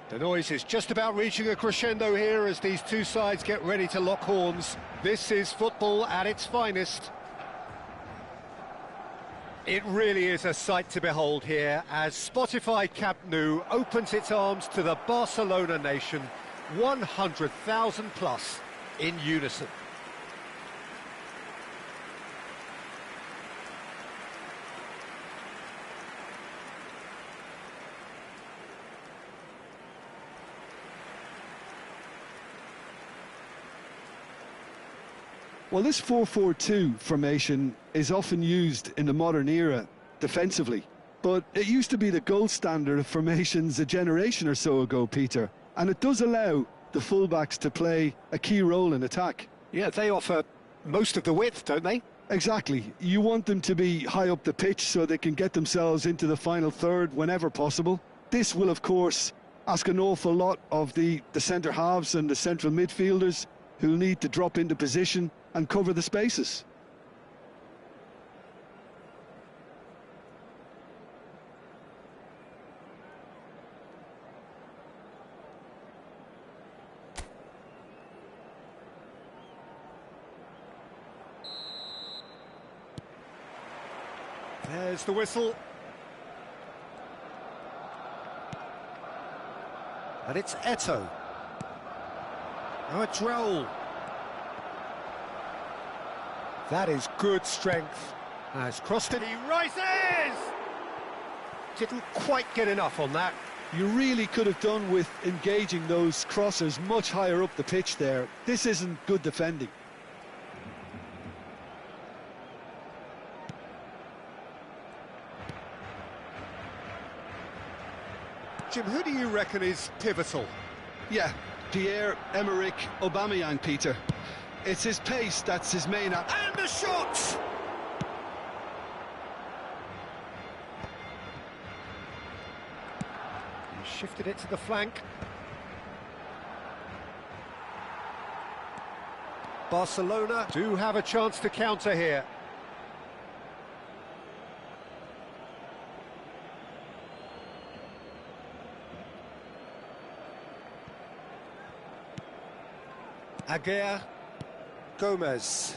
The noise is just about reaching a crescendo here as these two sides get ready to lock horns. This is football at its finest. It really is a sight to behold here as Spotify Camp Nou opens its arms to the Barcelona nation, 100,000 plus in unison. Well, this 4-4-2 formation is often used in the modern era defensively, but it used to be the gold standard of formations a generation or so ago, Peter, and it does allow the fullbacks to play a key role in attack. Yeah, they offer most of the width, don't they? Exactly. You want them to be high up the pitch so they can get themselves into the final third whenever possible. This will, of course, ask an awful lot of the centre halves and the central midfielders who'll need to drop into position and cover the spaces. There's the whistle. And it's Eto'o. Now it's Raul. That is good strength. Has crossed it, he rises! Didn't quite get enough on that. You really could have done with engaging those crossers much higher up the pitch there. This isn't good defending. Jim, who do you reckon is pivotal? Yeah, Pierre-Emerick Aubameyang, Peter. It's his pace that's his main... And the shot! He shifted it to the flank. Barcelona do have a chance to counter here. Aguirre, Gomez.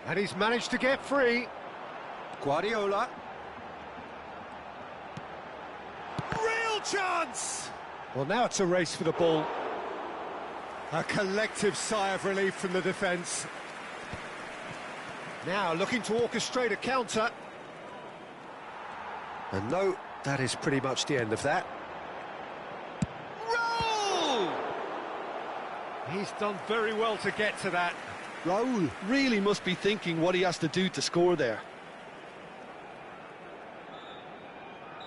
And he's managed to get free. Guardiola. Real chance! Well, now it's a race for the ball. A collective sigh of relief from the defence. Now looking to orchestrate a counter. And no, that is pretty much the end of that. He's done very well to get to that. Raul really must be thinking what he has to do to score there.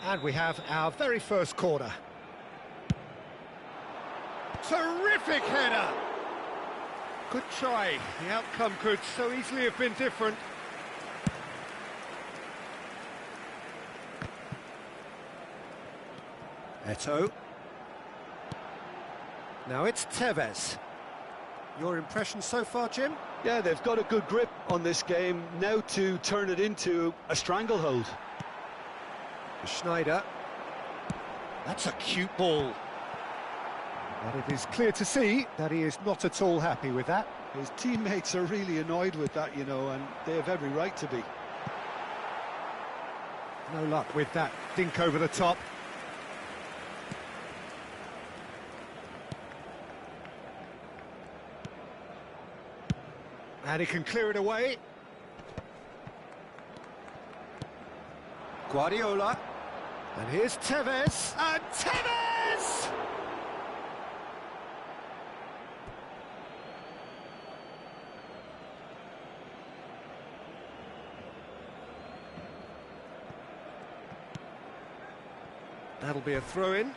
And we have our very first corner. Terrific header! Good try. The outcome could so easily have been different. Eto'o. Now it's Tevez. Your impression so far, Jim? Yeah, they've got a good grip on this game, now to turn it into a stranglehold. Schneider. That's a cute ball. But it is clear to see that he is not at all happy with that. His teammates are really annoyed with that, you know, and they have every right to be. No luck with that dink over the top. And he can clear it away. Guardiola. And here's Tevez. And Tevez! That'll be a throw-in.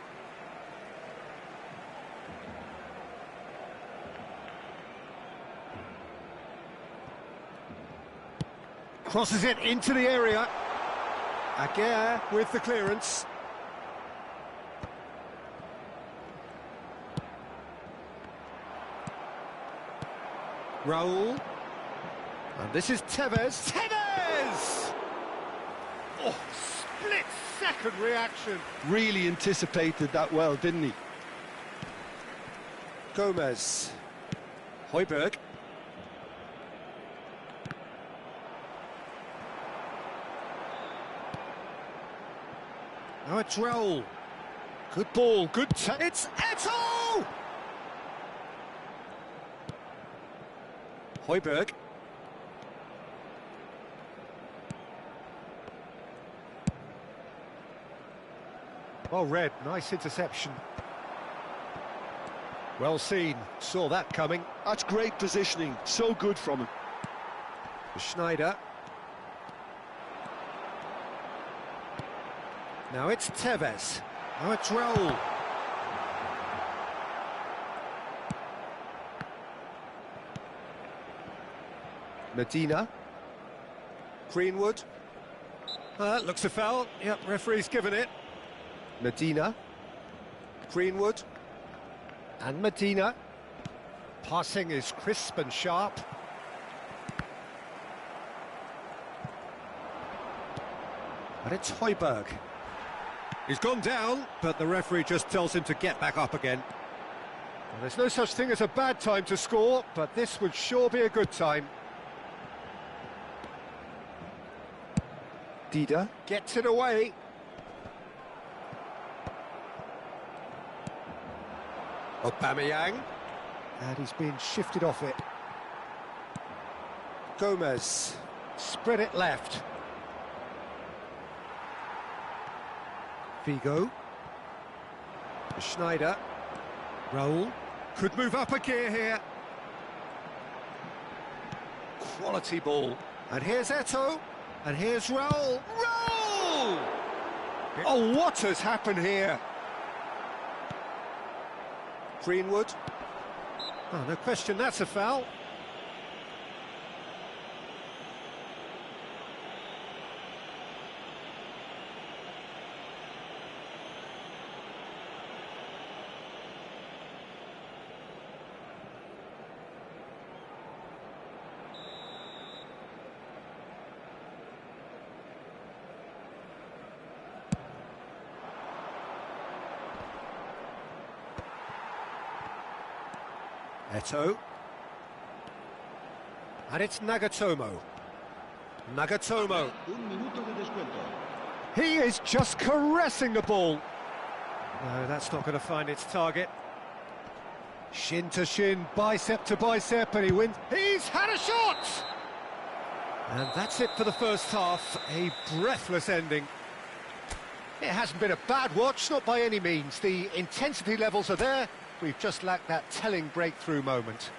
Crosses it into the area. Aguirre with the clearance. Raul. And this is Tevez. Tevez! Oh, split-second reaction. Really anticipated that well, didn't he? Gomez. Højbjerg. Now it's Raul. Good ball, good it's Eto'o! Højbjerg. Well read, nice interception. Well seen, saw that coming. That's great positioning, so good from him. Schneider. Now it's Tevez. Now it's Raul. Medina. Greenwood. That looks a foul. Yep, referee's given it. Medina. Greenwood. And Medina. Passing is crisp and sharp. But it's Højbjerg. He's gone down, but the referee just tells him to get back up again. Well, there's no such thing as a bad time to score, but this would sure be a good time. Dida gets it away. Aubameyang. And he's been shifted off it. Gomez. Spread it left. Figo. Schneider. Raul. Could move up a gear here. Quality ball. And here's Eto'o. And here's Raul. Raul! Oh, what has happened here? Greenwood. Oh, no question, that's a foul. Eto'o. And it's Nagatomo. Nagatomo. He is just caressing the ball. No, that's not going to find its target. Shin to shin, bicep to bicep, and he wins. He's had a shot! And that's it for the first half. A breathless ending. It hasn't been a bad watch, not by any means. The intensity levels are there. We've just lacked that telling breakthrough moment.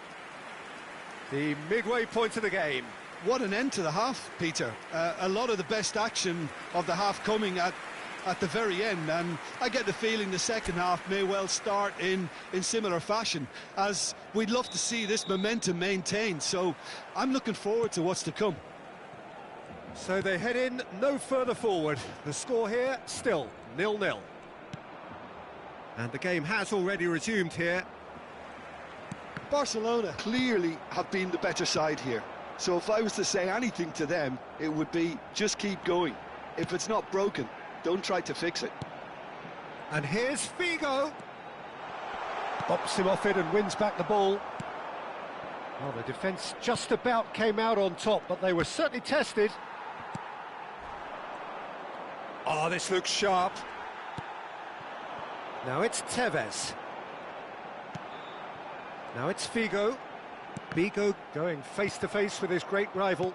The midway point of the game. What an end to the half, Peter. A lot of the best action of the half coming at the very end, and I get the feeling the second half may well start in similar fashion, as we'd love to see this momentum maintained, so I'm looking forward to what's to come. So they head in no further forward. The score here, still 0-0. And the game has already resumed here. Barcelona clearly have been the better side here. So if I was to say anything to them, it would be just keep going. If it's not broken, don't try to fix it. And here's Figo. Bops him off it and wins back the ball. Well, the defence just about came out on top, but they were certainly tested. Oh, this looks sharp. Now it's Tevez. Now it's Figo. Figo going face-to-face with his great rival.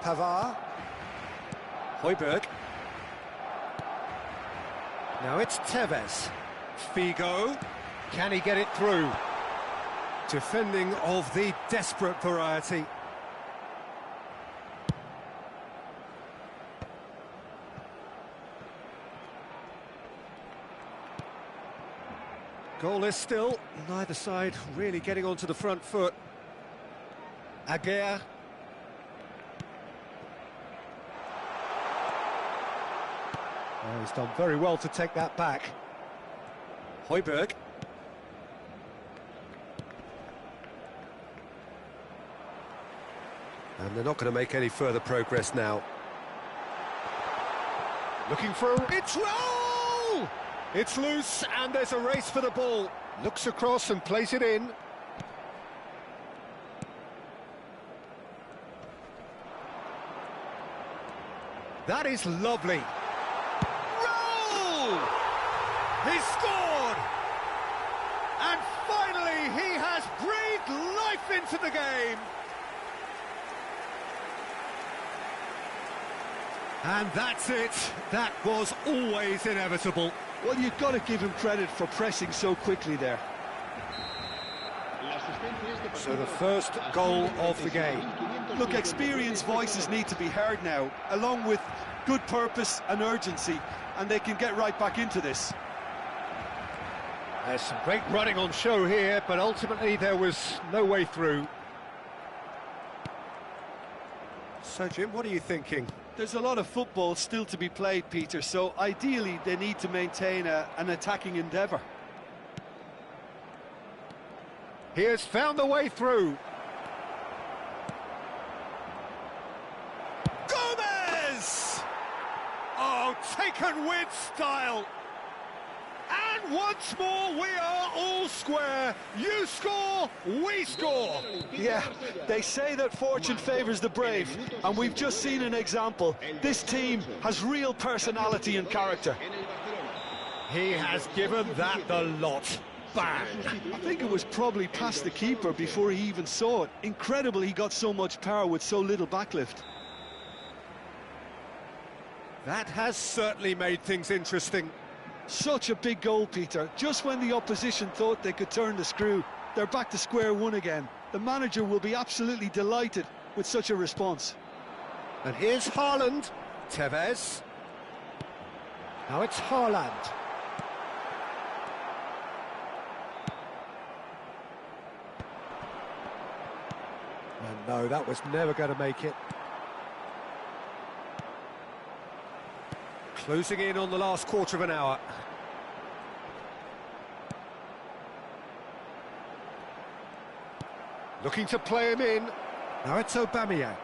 Pavard. Højbjerg. Now it's Tevez. Figo. Can he get it through? Defending of the desperate variety. Goalless still, neither side really getting onto the front foot. Aguirre. Oh, he's done very well to take that back. Højbjerg. And they're not going to make any further progress now. Looking for it's Raul! It's loose, and there's a race for the ball. Looks across and plays it in. That is lovely. Raul! He scored! And finally, he has breathed life into the game. And that's it. That was always inevitable. Well, you've got to give him credit for pressing so quickly there. So the first goal of the game. Look, experienced voices need to be heard now, along with good purpose and urgency, and they can get right back into this. There's some great running on show here, but ultimately there was no way through. So, Jim, what are you thinking? There's a lot of football still to be played, Peter, so ideally they need to maintain an attacking endeavour. He has found the way through. Gomez! Oh, taken with style. And once more, we are all square. You score, we score. Yeah, they say that fortune favours the brave, and we've just seen an example. This team has real personality and character. He has given that the lot. Bang! I think it was probably past the keeper before he even saw it. Incredible he got so much power with so little backlift. That has certainly made things interesting. Such a big goal, Peter. Just when the opposition thought they could turn the screw, they're back to square one again. The manager will be absolutely delighted with such a response. And here's Haaland. Tevez. Now it's Haaland. And no, that was never going to make it. Closing in on the last quarter of an hour. Looking to play him in. Now it's Aubameyang.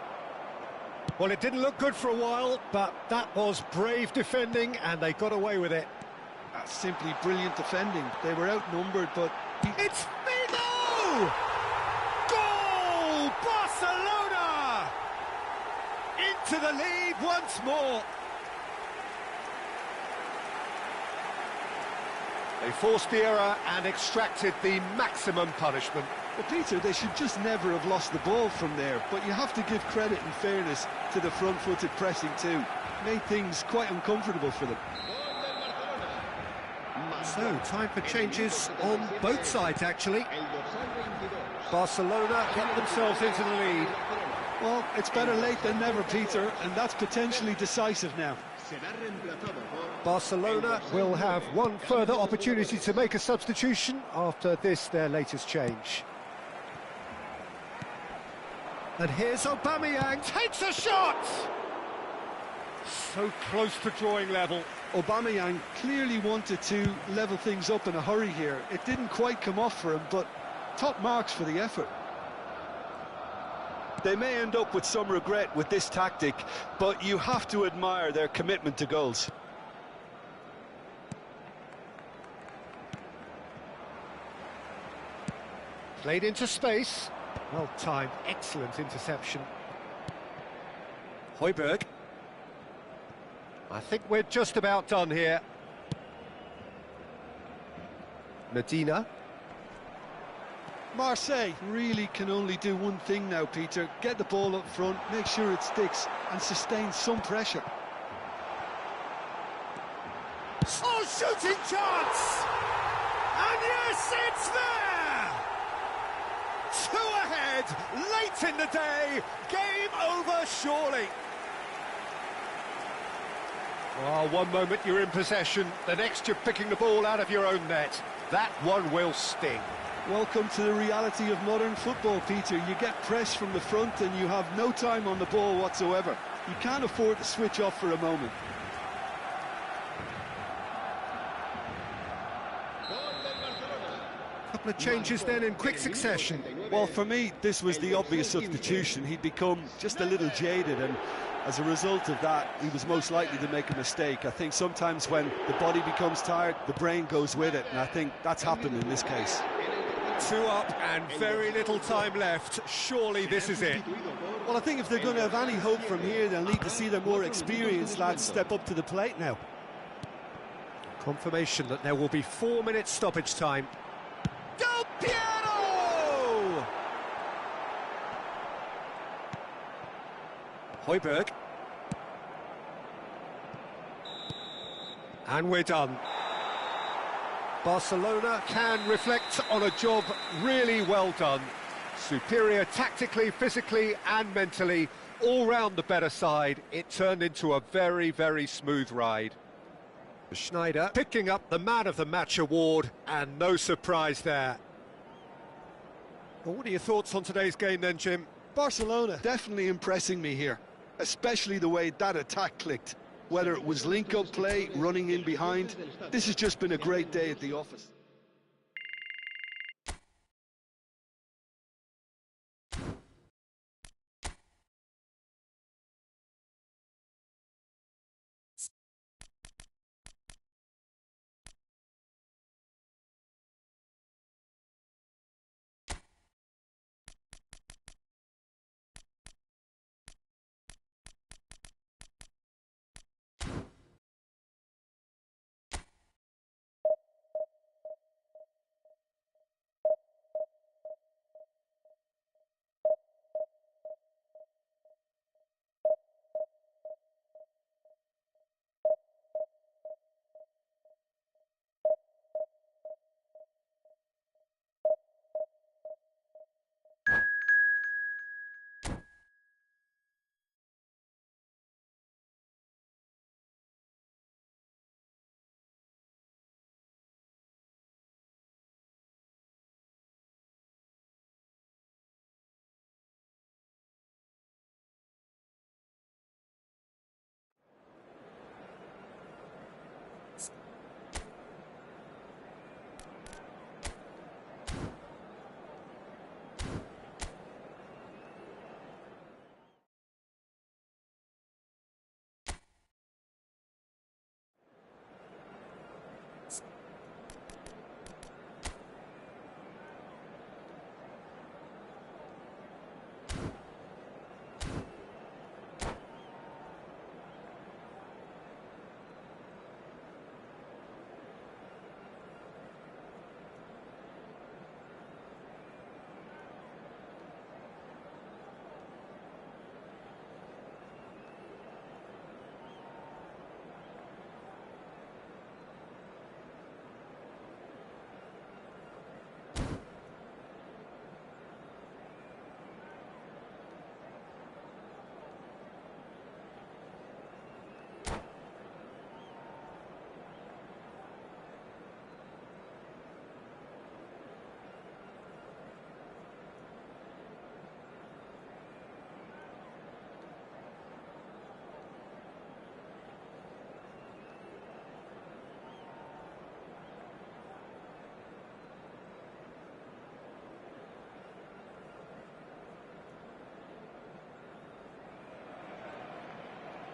Well, it didn't look good for a while, but that was brave defending, and they got away with it. That's simply brilliant defending. They were outnumbered, but... It's Figo! Goal! Barcelona! Into the lead once more. They forced the error and extracted the maximum punishment. Well, Peter, they should just never have lost the ball from there, but you have to give credit and fairness to the front-footed pressing too. Made things quite uncomfortable for them. So, time for changes on both sides, actually. Barcelona get themselves into the lead. Well, it's better late than never, Peter, and that's potentially decisive now. Barcelona will have one further opportunity to make a substitution after this, their latest change. And here's Aubameyang, takes a shot! So close to drawing level. Aubameyang clearly wanted to level things up in a hurry here. It didn't quite come off for him, but top marks for the effort. They may end up with some regret with this tactic, but you have to admire their commitment to goals. Played into space. Well timed, excellent interception. Højbjerg. I think we're just about done here. Medina. Marseille really can only do one thing now, Peter. Get the ball up front, make sure it sticks, and sustain some pressure. Oh, shooting chance! And yes, it's there! 2 ahead, late in the day, game over surely. Well, one moment you're in possession, the next you're picking the ball out of your own net. That one will sting. Welcome to the reality of modern football, Peter. You get press from the front and you have no time on the ball whatsoever. You can't afford to switch off for a moment. A couple of changes then in quick succession. Well, for me, this was the obvious substitution. He'd become just a little jaded, and as a result of that, he was most likely to make a mistake. I think sometimes when the body becomes tired, the brain goes with it, and I think that's happened in this case. 2 up and very little time left. Surely this is it. Well, I think if they're going to have any hope from here, they'll need to see their more experienced lads step up to the plate now. Confirmation that there will be 4 minutes stoppage time. Del Piero! Højbjerg. And we're done. Barcelona can reflect on a job really well done. Superior tactically, physically and mentally, all round the better side. It turned into a very, very smooth ride. Schneider picking up the Man of the Match award, and no surprise there. Well, what are your thoughts on today's game then, Jim? Barcelona definitely impressing me here, especially the way that attack clicked. Whether it was link-up play, running in behind, this has just been a great day at the office.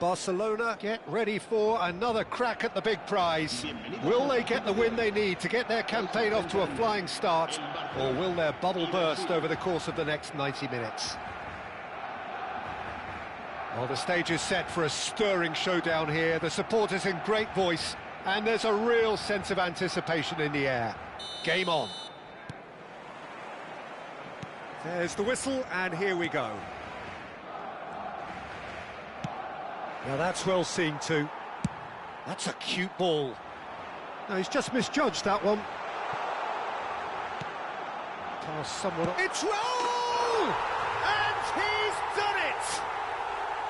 Barcelona get ready for another crack at the big prize. Will they get the win they need to get their campaign off to a flying start, or will their bubble burst over the course of the next 90 minutes? Well, the stage is set for a stirring showdown here. The supporters in great voice, and there's a real sense of anticipation in the air. Game on. There's the whistle, and here we go. Now that's well seen too. That's a cute ball. No, he's just misjudged that one. Pass somewhat. It's Raul! And he's done it!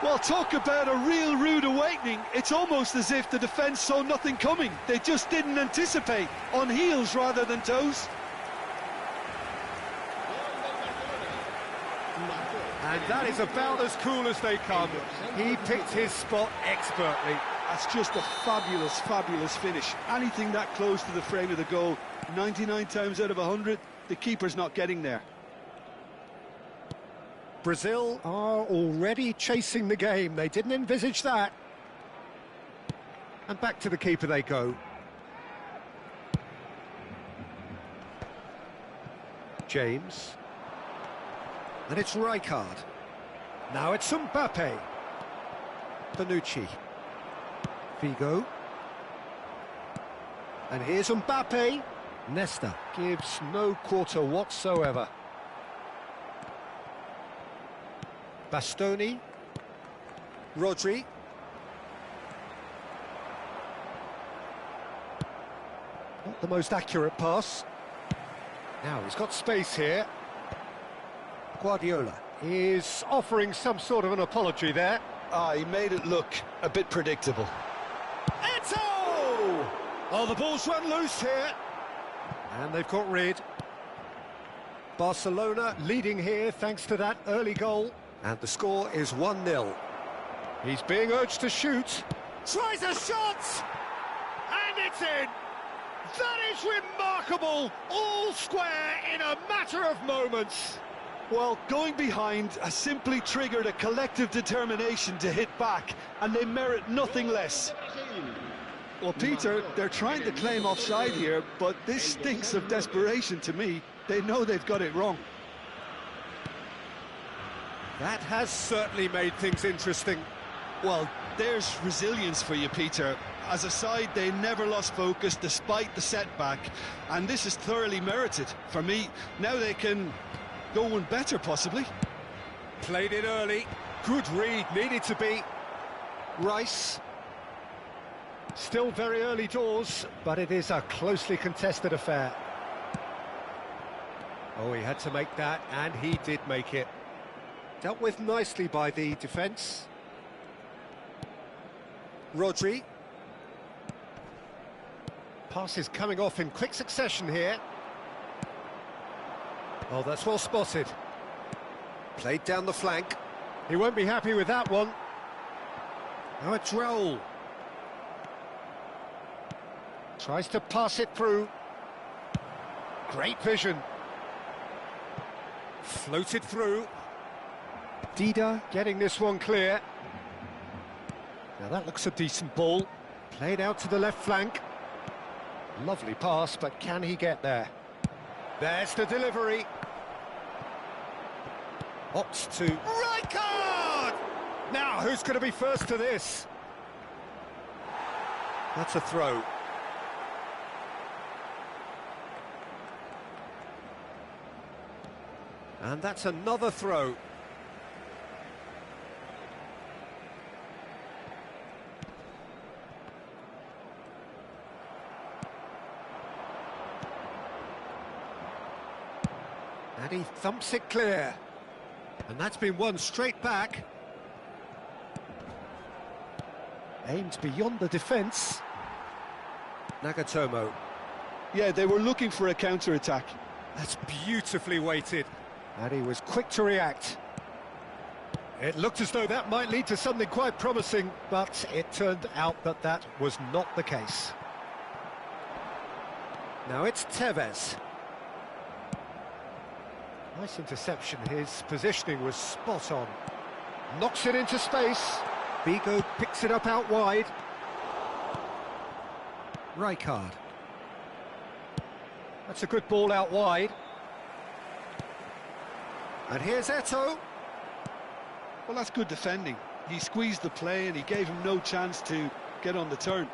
Well, talk about a real rude awakening. It's almost as if the defence saw nothing coming. They just didn't anticipate, on heels rather than toes. And that is about as cool as they come. He picked his spot expertly. That's just a fabulous, fabulous finish. Anything that close to the frame of the goal, 99 times out of 100, the keeper's not getting there. Brazil are already chasing the game. They didn't envisage that. And back to the keeper they go. James. And it's Rijkaard. Now it's Mbappe. Bonucci. Figo. And here's Mbappe. Nesta gives no quarter whatsoever. Bastoni. Rodri. Not the most accurate pass. Now he's got space here. Guardiola is offering some sort of an apology there. He made it look a bit predictable. Eto'o! Oh, the ball's run loose here. And they've got rid. Barcelona leading here thanks to that early goal. And the score is 1-0. He's being urged to shoot. Tries a shot! And it's in! That is remarkable! All square in a matter of moments. Well, going behind has simply triggered a collective determination to hit back, and they merit nothing less. Well, Peter, they're trying to claim offside here, but this stinks of desperation to me. They know they've got it wrong. That has certainly made things interesting. Well, there's resilience for you, Peter. As a side, they never lost focus despite the setback, and this is thoroughly merited. For me, now they can go one better, possibly. Played it early. Good read, needed to be. Rice. Still very early doors, but it is a closely contested affair. Oh, he had to make that, and he did make it. Dealt with nicely by the defence. Rodri. Passes coming off in quick succession here. Oh, that's well spotted. Played down the flank. He won't be happy with that one. Now it's Raul. Tries to pass it through. Great vision. Floated through. Dida getting this one clear. Now that looks a decent ball. Played out to the left flank. Lovely pass, but can he get there? There's the delivery. Opts to Rijkaard! Now, who's going to be first to this? That's a throw. And that's another throw. And he thumps it clear. And that's been won straight back. Aimed beyond the defence. Nagatomo. Yeah, they were looking for a counter-attack. That's beautifully weighted. And he was quick to react. It looked as though that might lead to something quite promising, but it turned out that that was not the case. Now it's Tevez. Nice interception, his positioning was spot on. Knocks it into space. Figo picks it up out wide. Rijkaard. That's a good ball out wide. And here's Eto'o. Well, that's good defending. He squeezed the play and he gave him no chance to get on the turn.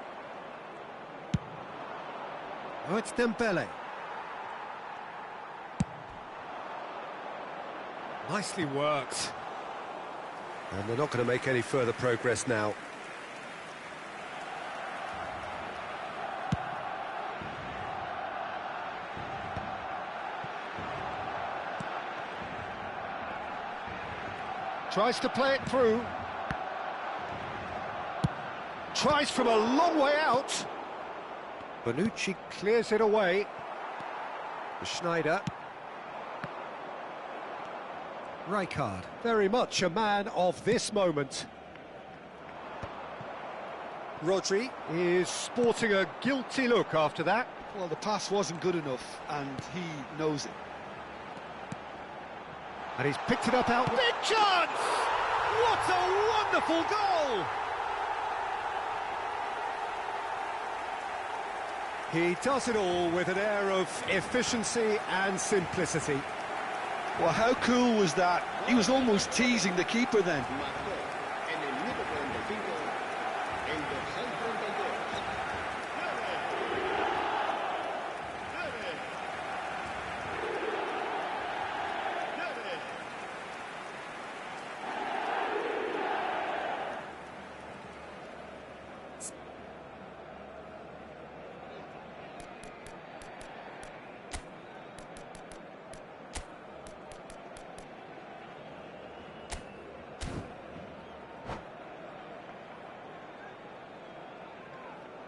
Oh, it's Dembele. Nicely worked. And they're not going to make any further progress now. Tries to play it through. Tries from a long way out. Bonucci clears it away. Schneider. Rijkaard, very much a man of this moment. Rodri is sporting a guilty look after that. Well, the pass wasn't good enough, and he knows it. And he's picked it up out. Big chance! What a wonderful goal! He does it all with an air of efficiency and simplicity. Well, how cool was that? He was almost teasing the keeper then.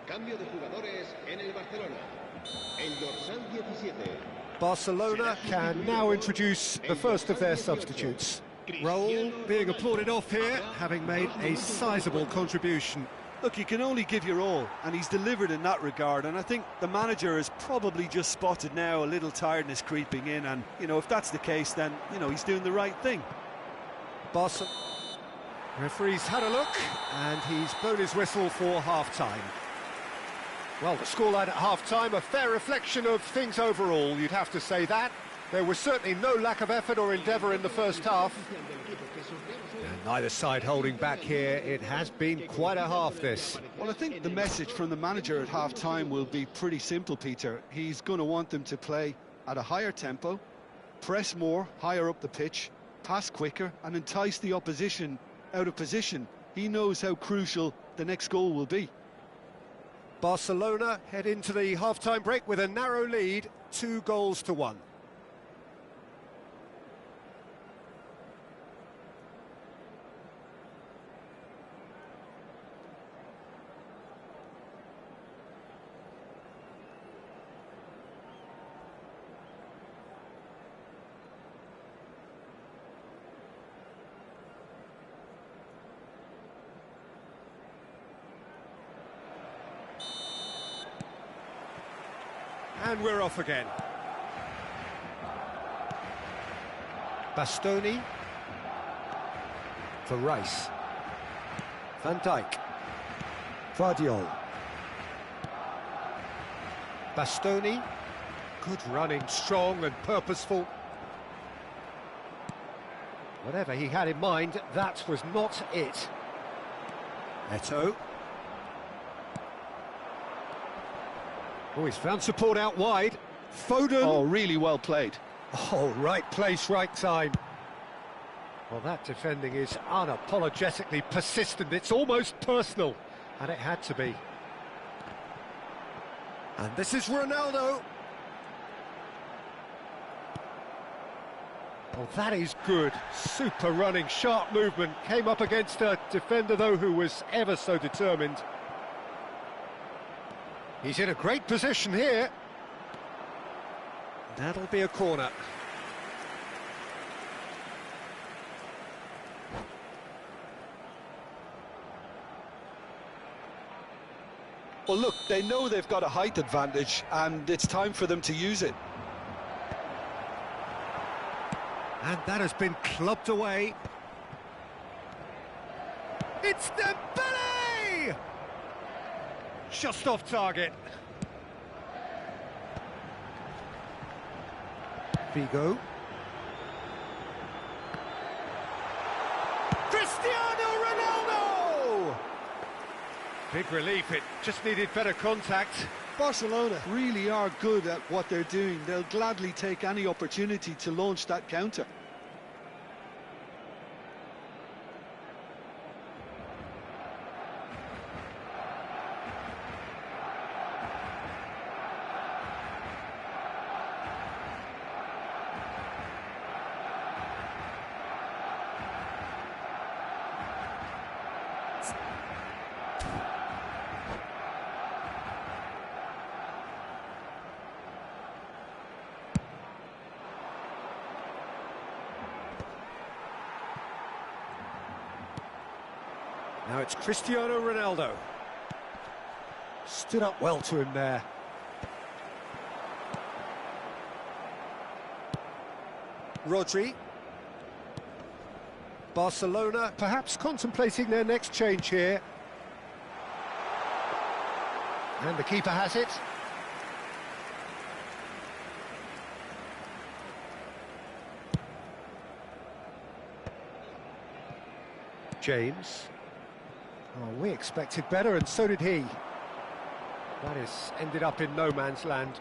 Cambio de jugadores en el Barcelona. El dorsal 17. Barcelona can now introduce the first of their substitutes. Raul being applauded off here, having made a sizable contribution. Look, you can only give your all, and he's delivered in that regard, and I think the manager has probably just spotted now a little tiredness creeping in, and, you know, if that's the case, then, you know, he's doing the right thing. Barcelona. Referee's had a look, and he's blown his whistle for half-time. Well, the scoreline at half-time, a fair reflection of things overall, you'd have to say that. There was certainly no lack of effort or endeavour in the first half. And neither side holding back here. It has been quite a half, this. Well, I think the message from the manager at half-time will be pretty simple, Peter. He's going to want them to play at a higher tempo, press more, higher up the pitch, pass quicker, and entice the opposition out of position. He knows how crucial the next goal will be. Barcelona head into the half-time break with a narrow lead, 2-1. And we're off again. Bastoni for Rice. Van Dijk. Vardiol. Bastoni. Good running, strong and purposeful. Whatever he had in mind, that was not it. Eto'o. Oh, he's found support out wide. Foden. Oh, really well played. Oh, right place, right time. Well, that defending is unapologetically persistent. It's almost personal, and it had to be. And this is Ronaldo. Oh, that is good. Super running, sharp movement. Came up against a defender, though, who was ever so determined. He's in a great position here. That'll be a corner. Well, look, they know they've got a height advantage, and it's time for them to use it. And that has been clubbed away. It's Dembele! Just off target. Figo. Cristiano Ronaldo! Big relief, it just needed better contact. Barcelona really are good at what they're doing. They'll gladly take any opportunity to launch that counter. Now it's Cristiano Ronaldo. Stood up well to him there. Rodri. Barcelona perhaps contemplating their next change here. And the keeper has it. James. Oh, we expected better, and so did he. That has ended up in no man's land.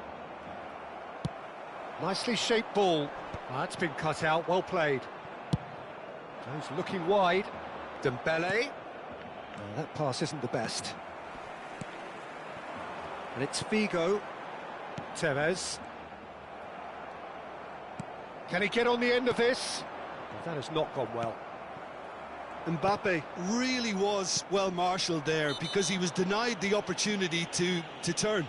Nicely shaped ball. Oh, that's been cut out, well played. Goes looking wide. Dembele. Oh, that pass isn't the best. And it's Figo. Tevez. Can he get on the end of this? Well, that has not gone well. Mbappe really was well marshalled there because he was denied the opportunity to turn.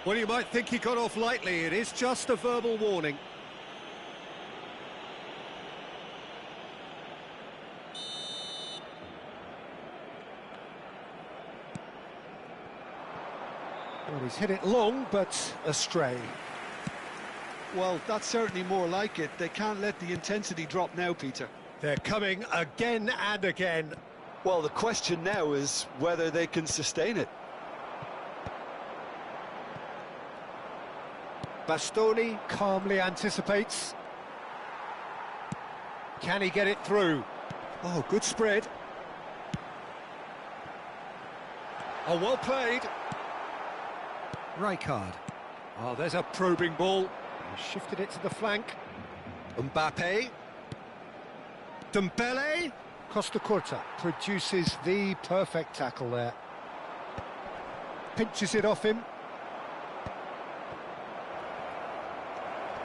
Well, you might think he got off lightly. It is just a verbal warning. Well, he's hit it long, but astray. Well, that's certainly more like it. They can't let the intensity drop now, Peter. They're coming again and again. Well, the question now is whether they can sustain it. Bastoni calmly anticipates. Can he get it through? Oh, good spread. Oh, well played. Rijkaard. Oh, there's a probing ball. He shifted it to the flank. Mbappe. Dembele. Costa Curta produces the perfect tackle there. Pinches it off him.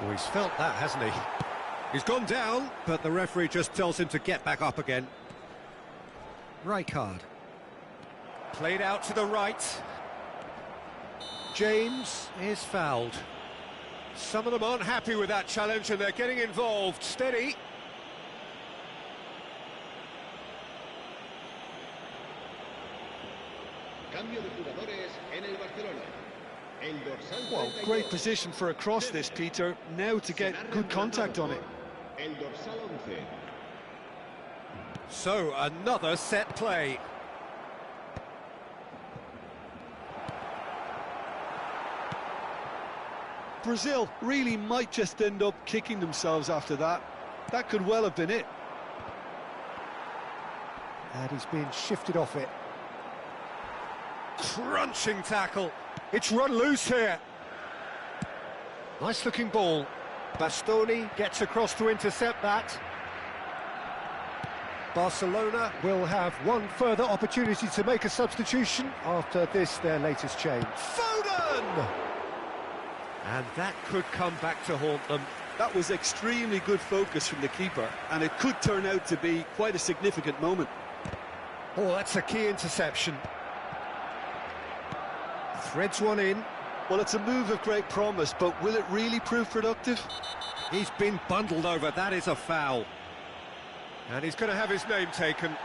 Oh, he's felt that, hasn't he? He's gone down, but the referee just tells him to get back up again. Rijkaard. Played out to the right. James is fouled. Some of them aren't happy with that challenge and they're getting involved. Steady. Cambio de jugadores en el Barcelona. El dorsal Well, 32. great position for a cross this, Peter. Now to get good contact on it. El dorsal 11. So, another set play. Brazil really might just end up kicking themselves after that. That could well have been it. And he's being shifted off it. Crunching tackle. It's run loose here. Nice looking ball. Bastoni gets across to intercept that. Barcelona will have one further opportunity to make a substitution after this, their latest change. Foden! And that could come back to haunt them. That was extremely good focus from the keeper, and it could turn out to be quite a significant moment. Oh, that's a key interception. Threads one in. Well, it's a move of great promise, but will it really prove productive? He's been bundled over, that is a foul. And he's going to have his name taken.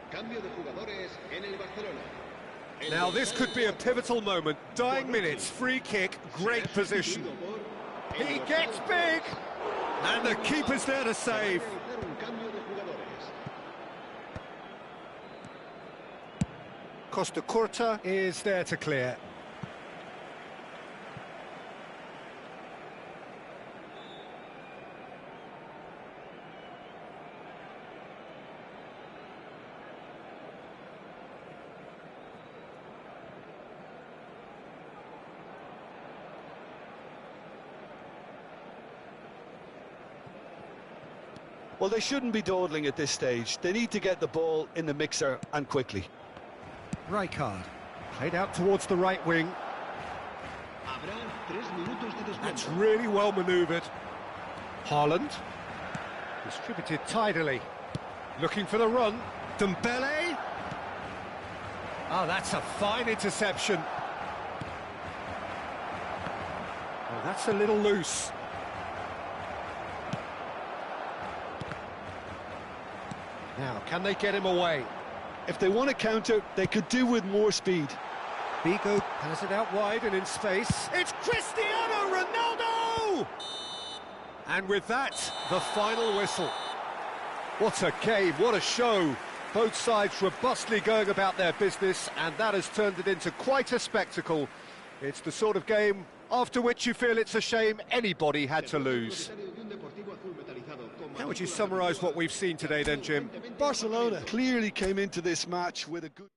Cambio de jugadores en el Barcelona. Now this could be a pivotal moment. Dying minutes, free kick, great position. He gets big! And the keeper's there to save. Un cambio de jugadores. Costa Curta is there to clear. Well, they shouldn't be dawdling at this stage. They need to get the ball in the mixer and quickly. Rijkaard, played out towards the right wing. Habrá 3 minutos de descuento. That's really well manoeuvred. Haaland, distributed tidily. Looking for the run. Dembele. Oh, that's a fine interception. Oh, that's a little loose. Now, can they get him away? If they want to counter, they could do with more speed. Figo has it out wide and in space. It's Cristiano Ronaldo! And with that, the final whistle. What a game, what a show. Both sides robustly going about their business, and that has turned it into quite a spectacle. It's the sort of game after which you feel it's a shame anybody had to lose. How would you summarise what we've seen today then, Jim? Barcelona clearly came into this match with a good...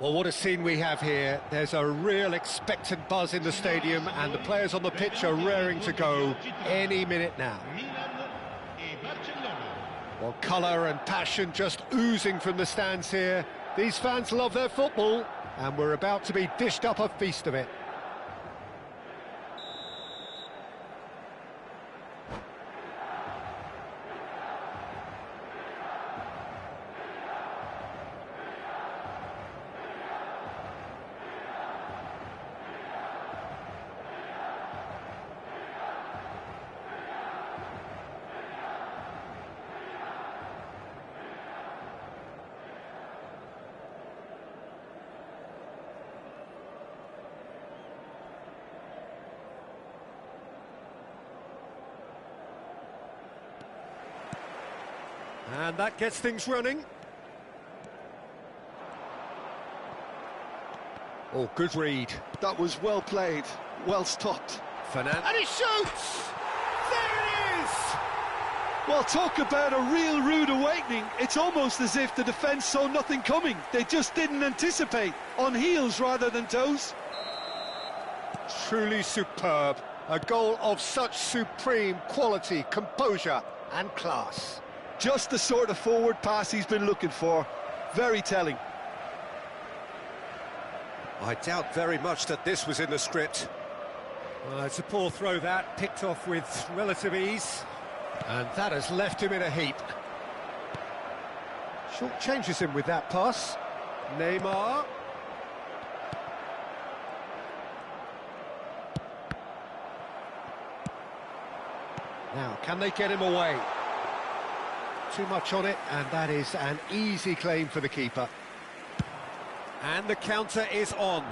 Well, what a scene we have here. There's a real expectant buzz in the stadium, and the players on the pitch are raring to go any minute now. Well, colour and passion just oozing from the stands here. These fans love their football, and we're about to be dished up a feast of it. And that gets things running. Oh, good read. That was well played, well stopped. Fernand. And he shoots! There it is! Well, talk about a real rude awakening. It's almost as if the defence saw nothing coming. They just didn't anticipate, on heels rather than toes. Truly superb. A goal of such supreme quality, composure and class. Just the sort of forward pass he's been looking for. Very telling. I doubt very much that this was in the script. It's a poor throw that, picked off with relative ease. And that has left him in a heap. Short changes him with that pass. Neymar. Now, can they get him away? Too much on it, and that is an easy claim for the keeper. And the counter is on.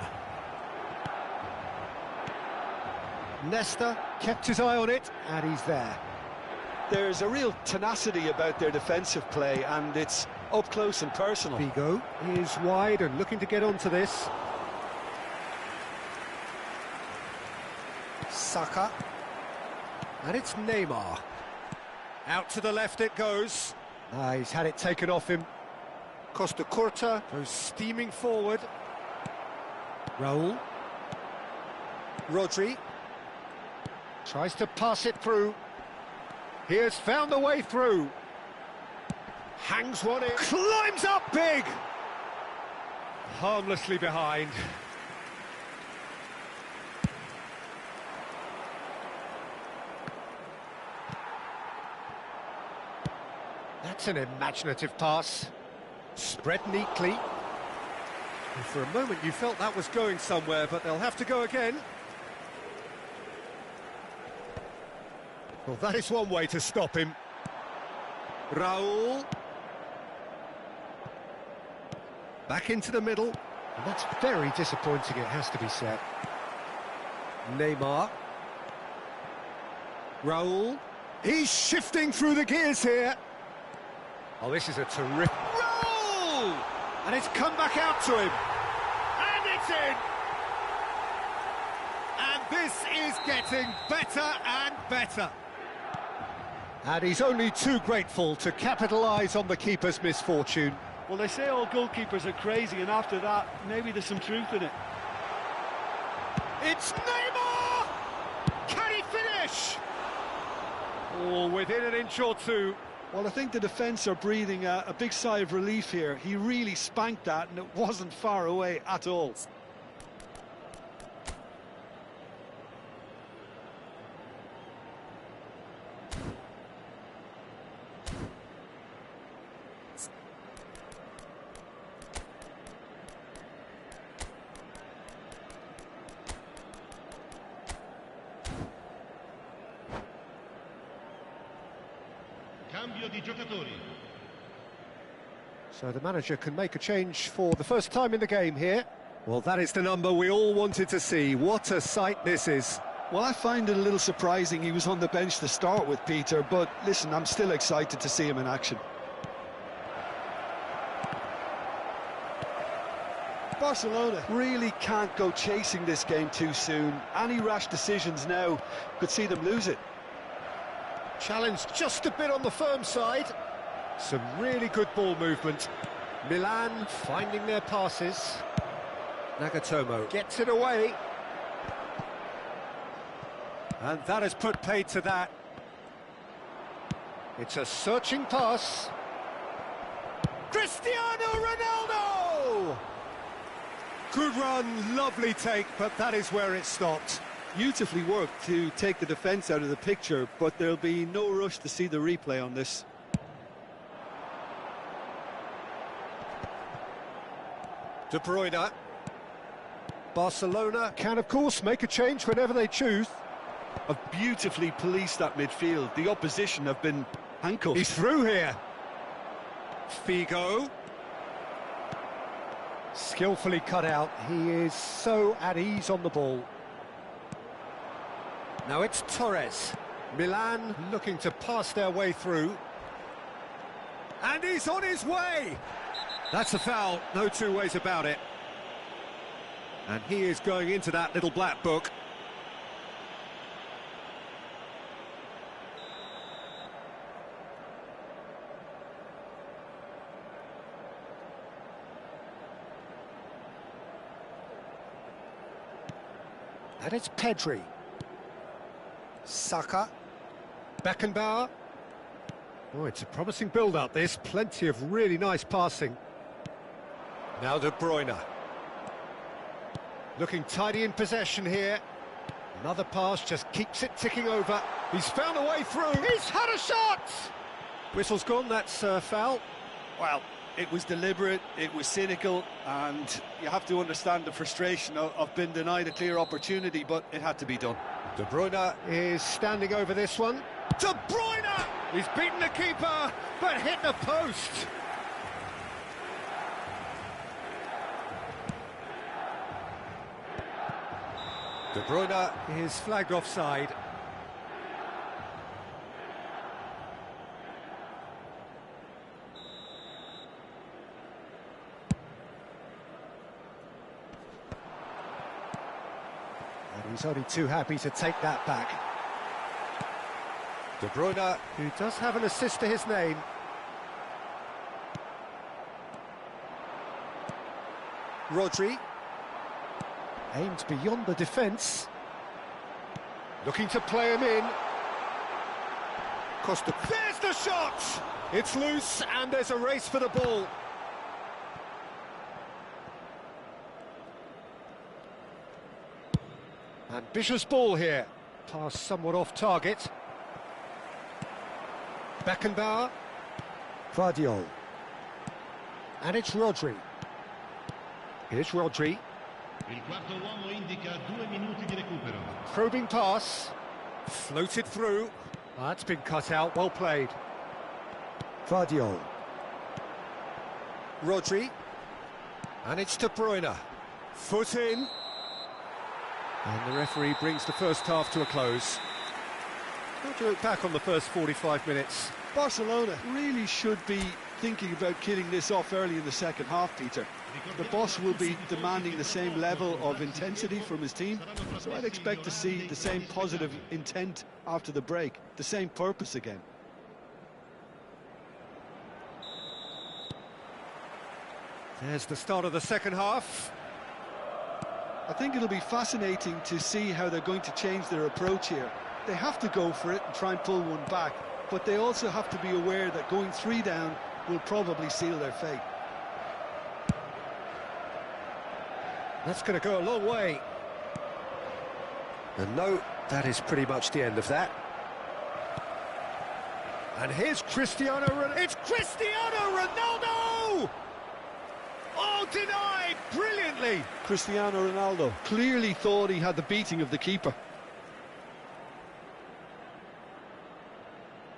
Nesta kept his eye on it, and he's there. There's a real tenacity about their defensive play, and it's up close and personal. Figo is wide and looking to get onto this. Saka. And it's Neymar. Out to the left it goes. He's had it taken off him. Costa Curta goes steaming forward. Raul. Rodri. Tries to pass it through. He has found the way through. Hangs one in. Climbs up big! Harmlessly behind. That's an imaginative pass. Spread neatly. And for a moment you felt that was going somewhere, but they'll have to go again. Well, that is one way to stop him. Raul. Back into the middle. And that's very disappointing, it has to be said. Neymar. Raul. He's shifting through the gears here. Oh, this is a terrific... Raul! And it's come back out to him. And it's in! And this is getting better and better. And he's only too grateful to capitalise on the keeper's misfortune. Well, they say all goalkeepers are crazy, and after that, maybe there's some truth in it. It's Neymar! Can he finish? Oh, within an inch or two. Well, I think the defence are breathing a big sigh of relief here. He really spanked that, and it wasn't far away at all. Cambio di giocatori. So the manager can make a change for the first time in the game here. Well, that is the number we all wanted to see. What a sight this is. Well, I find it a little surprising he was on the bench to start with, Peter, but listen, I'm still excited to see him in action. Barcelona really can't go chasing this game too soon. Any rash decisions now could see them lose it. Challenge just a bit on the firm side. Some really good ball movement. Milan finding their passes. Nagatomo gets it away. And that has put paid to that. It's a searching pass. Cristiano Ronaldo! Good run, lovely take, but that is where it stopped. Beautifully worked to take the defence out of the picture, but there'll be no rush to see the replay on this. De Bruyne. Barcelona can, of course, make a change whenever they choose. Have beautifully policed that midfield. The opposition have been handcuffed. He's through here. Figo. Skillfully cut out. He is so at ease on the ball. Now it's Torres. Milan looking to pass their way through. And he's on his way! That's a foul, no two ways about it. And he is going into that little black book. And it's Pedri. Saka. Beckenbauer. Oh, it's a promising build-up, this. Plenty of really nice passing. Now De Bruyne. Looking tidy in possession here. Another pass, just keeps it ticking over. He's found a way through. He's had a shot! Whistle's gone, that's foul. Well, it was deliberate, it was cynical, and you have to understand the frustration of being denied a clear opportunity, but it had to be done. De Bruyne is standing over this one. De Bruyne! He's beaten the keeper, but hit the post. De Bruyne is flagged offside. And he's only too happy to take that back. De Bruyne, who does have an assist to his name. Rodri. Aimed beyond the defence. Looking to play him in. Costa. There's the shot! It's loose and there's a race for the ball. Ambitious ball here. Pass somewhat off target. Beckenbauer. Guardiola. And it's Rodri. Here's Rodri. Il quarto uomo indica 2 minuti di recupero. Probing pass. Floated through. That's been cut out. Well played. Guardiola. Rodri. And it's De Bruyne. Foot in. And the referee brings the first half to a close. How do you look back on the first 45 minutes? Barcelona really should be thinking about killing this off early in the second half, Peter. The boss will be demanding the same level of intensity from his team, so I'd expect to see the same positive intent after the break, the same purpose again. There's the start of the second half. I think it'll be fascinating to see how they're going to change their approach here. They have to go for it and try and pull one back, but they also have to be aware that going 3 down will probably seal their fate. That's going to go a long way. And no, that is pretty much the end of that. And here's Cristiano Ronaldo. It's Cristiano Ronaldo! Oh, denied brilliantly. Cristiano Ronaldo clearly thought he had the beating of the keeper.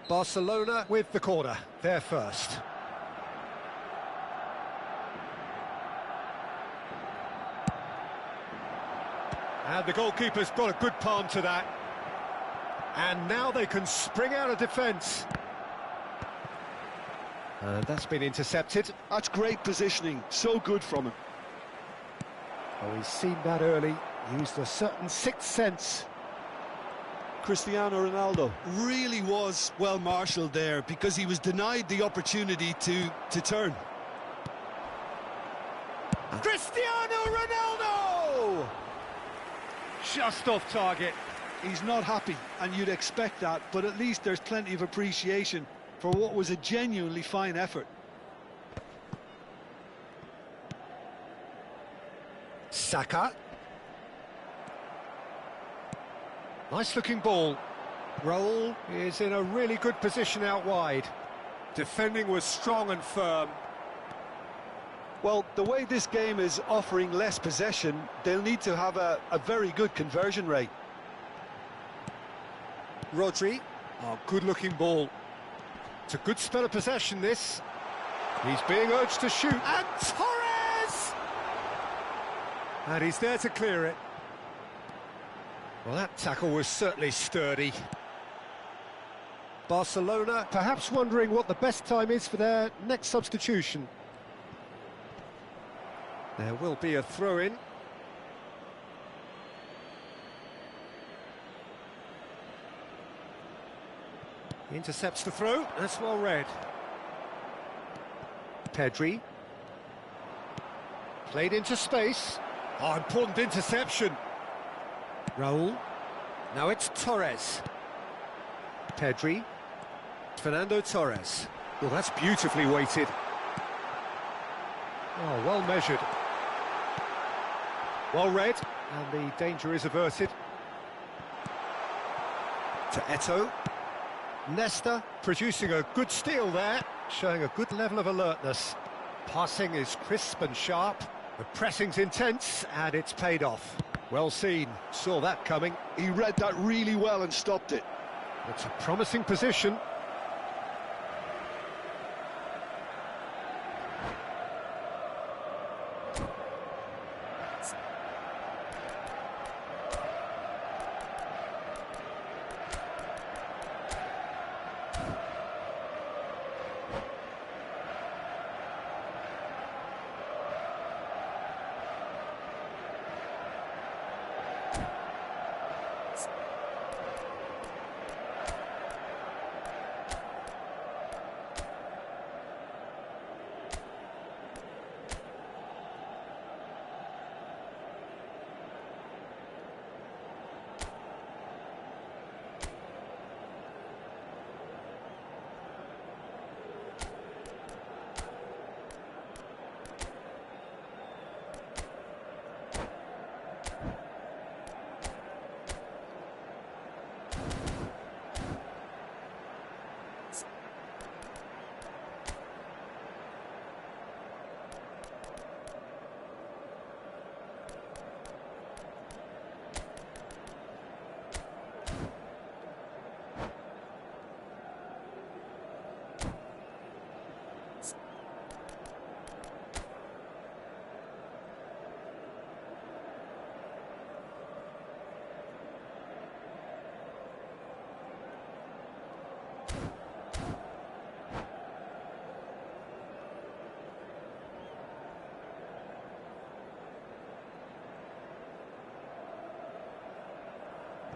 Barcelona with the corner. They're first. And the goalkeeper's got a good palm to that. And now they can spring out of defence. And that's been intercepted. That's great positioning, so good from him. Oh, he's seen that early, used a certain sixth sense. Cristiano Ronaldo really was well marshalled there because he was denied the opportunity to turn. Cristiano Ronaldo! Just off target. He's not happy, and you'd expect that, but at least there's plenty of appreciation for what was a genuinely fine effort. Saka. Nice looking ball. Raul is in a really good position out wide. Defending was strong and firm. Well, the way this game is offering less possession, they'll need to have a very good conversion rate. Rodri. Oh, good looking ball. It's a good spell of possession, this. He's being urged to shoot. And Torres! And he's there to clear it. Well, that tackle was certainly sturdy. Barcelona perhaps wondering what the best time is for their next substitution. There will be a throw-in. Intercepts the throw, that's well read. Pedri. Played into space. Oh, important interception. Raul. Now it's Torres. Pedri. Fernando Torres. Well, that's beautifully weighted. Oh, well measured. Well read, and the danger is averted. To Eto'o. Nesta producing a good steal there, showing a good level of alertness. Passing is crisp and sharp. The pressing's intense, and it's paid off. Well seen, saw that coming. He read that really well and stopped it. It's a promising position.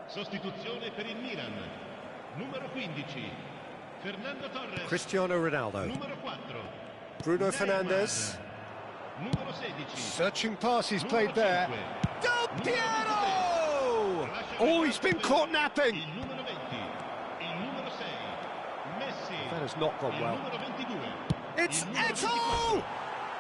Sostituzione per il Milan. Numero 15. Fernando Torres. Cristiano Ronaldo. Numero 4. Bruno Fernandes. Numero 16. Searching pass he's played there. Del Piero! Oh, he's been caught napping. Il numero 20. Il numero 6. Messi. That has not gone Il well. numero 22. It's Il numero Eto'o! 24.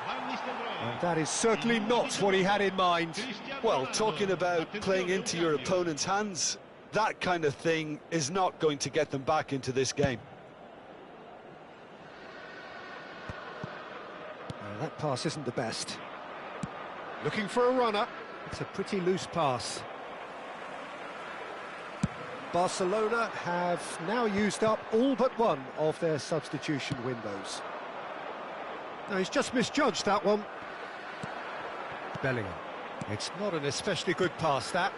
Van Nistelrooy. And that is certainly not what he had in mind. Well, talking about playing into your opponent's hands, that kind of thing is not going to get them back into this game. That pass isn't the best. Looking for a runner. It's a pretty loose pass. Barcelona have now used up all but one of their substitution windows. No, he's just misjudged that one. Bellingham. It's not an especially good pass, that.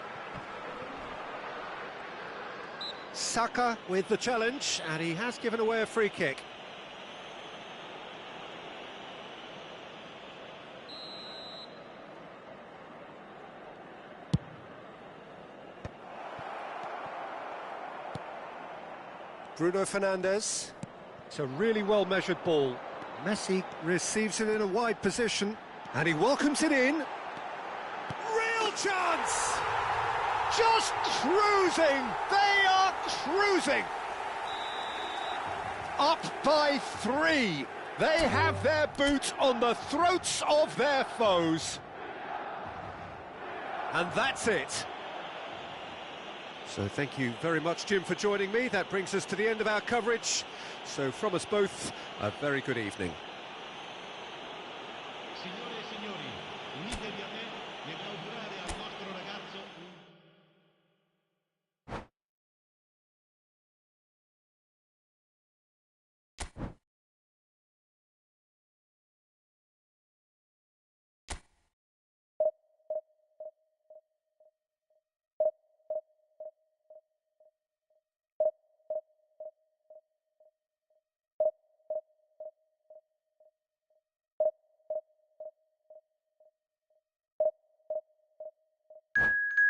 Saka with the challenge, and he has given away a free kick. Bruno Fernandes. It's a really well-measured ball. Messi receives it in a wide position, and he welcomes it in. Real chance! Just cruising! They are cruising! Up by 3. They have their boot on the throats of their foes. And that's it. So thank you very much, Jim, for joining me. That brings us to the end of our coverage. So from us both, a very good evening. Signore e signori, unitevi a me nell'augurare al nostro ragazzo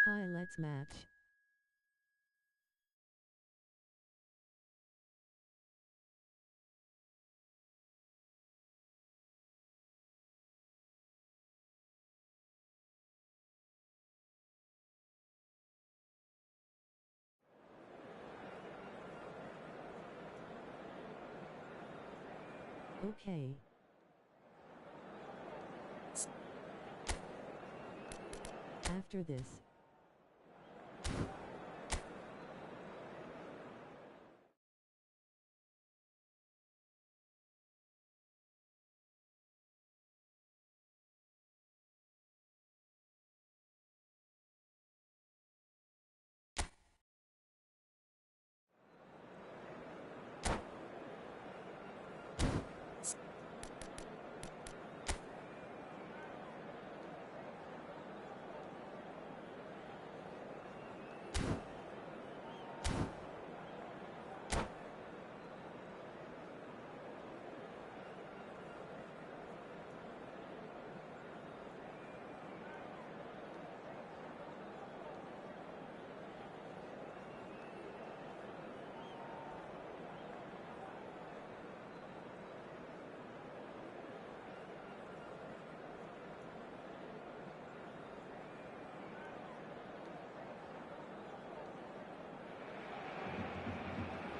Hi, let's match. Okay. After this.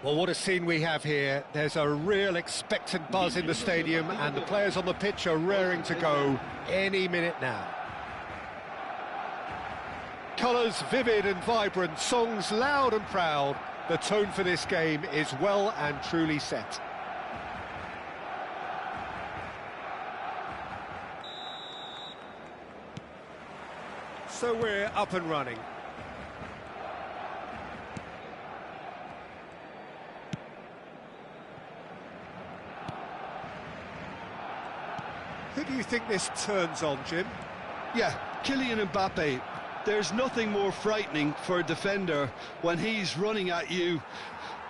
Well, what a scene we have here. There's a real expectant buzz in the stadium, and the players on the pitch are raring to go any minute now. Colours vivid and vibrant, songs loud and proud. The tone for this game is well and truly set. So we're up and running. Who do you think this turns on, Jim? Yeah, Kylian Mbappe. There's nothing more frightening for a defender when he's running at you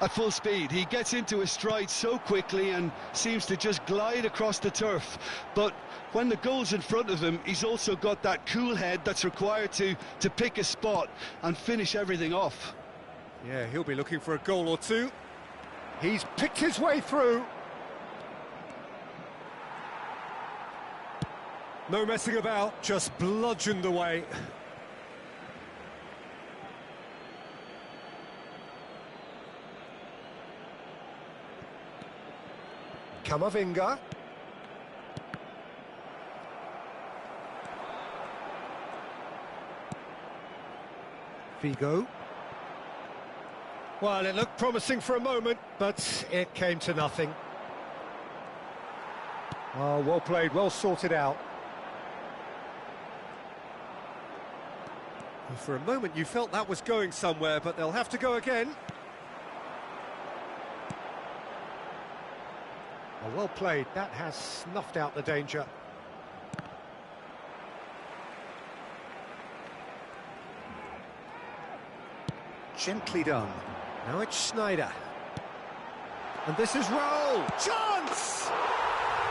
at full speed. He gets into his stride so quickly and seems to just glide across the turf. But when the goal's in front of him, he's also got that cool head that's required to pick a spot and finish everything off. Yeah, he'll be looking for a goal or two. He's picked his way through. No messing about, just bludgeoned away. Camavinga. Figo. Well, it looked promising for a moment, but it came to nothing. Oh, well played, well sorted out. Well, for a moment you felt that was going somewhere, but they'll have to go again. Oh, well played, that has snuffed out the danger. Gently done. Now it's Schneider. And this is Raul. Chance!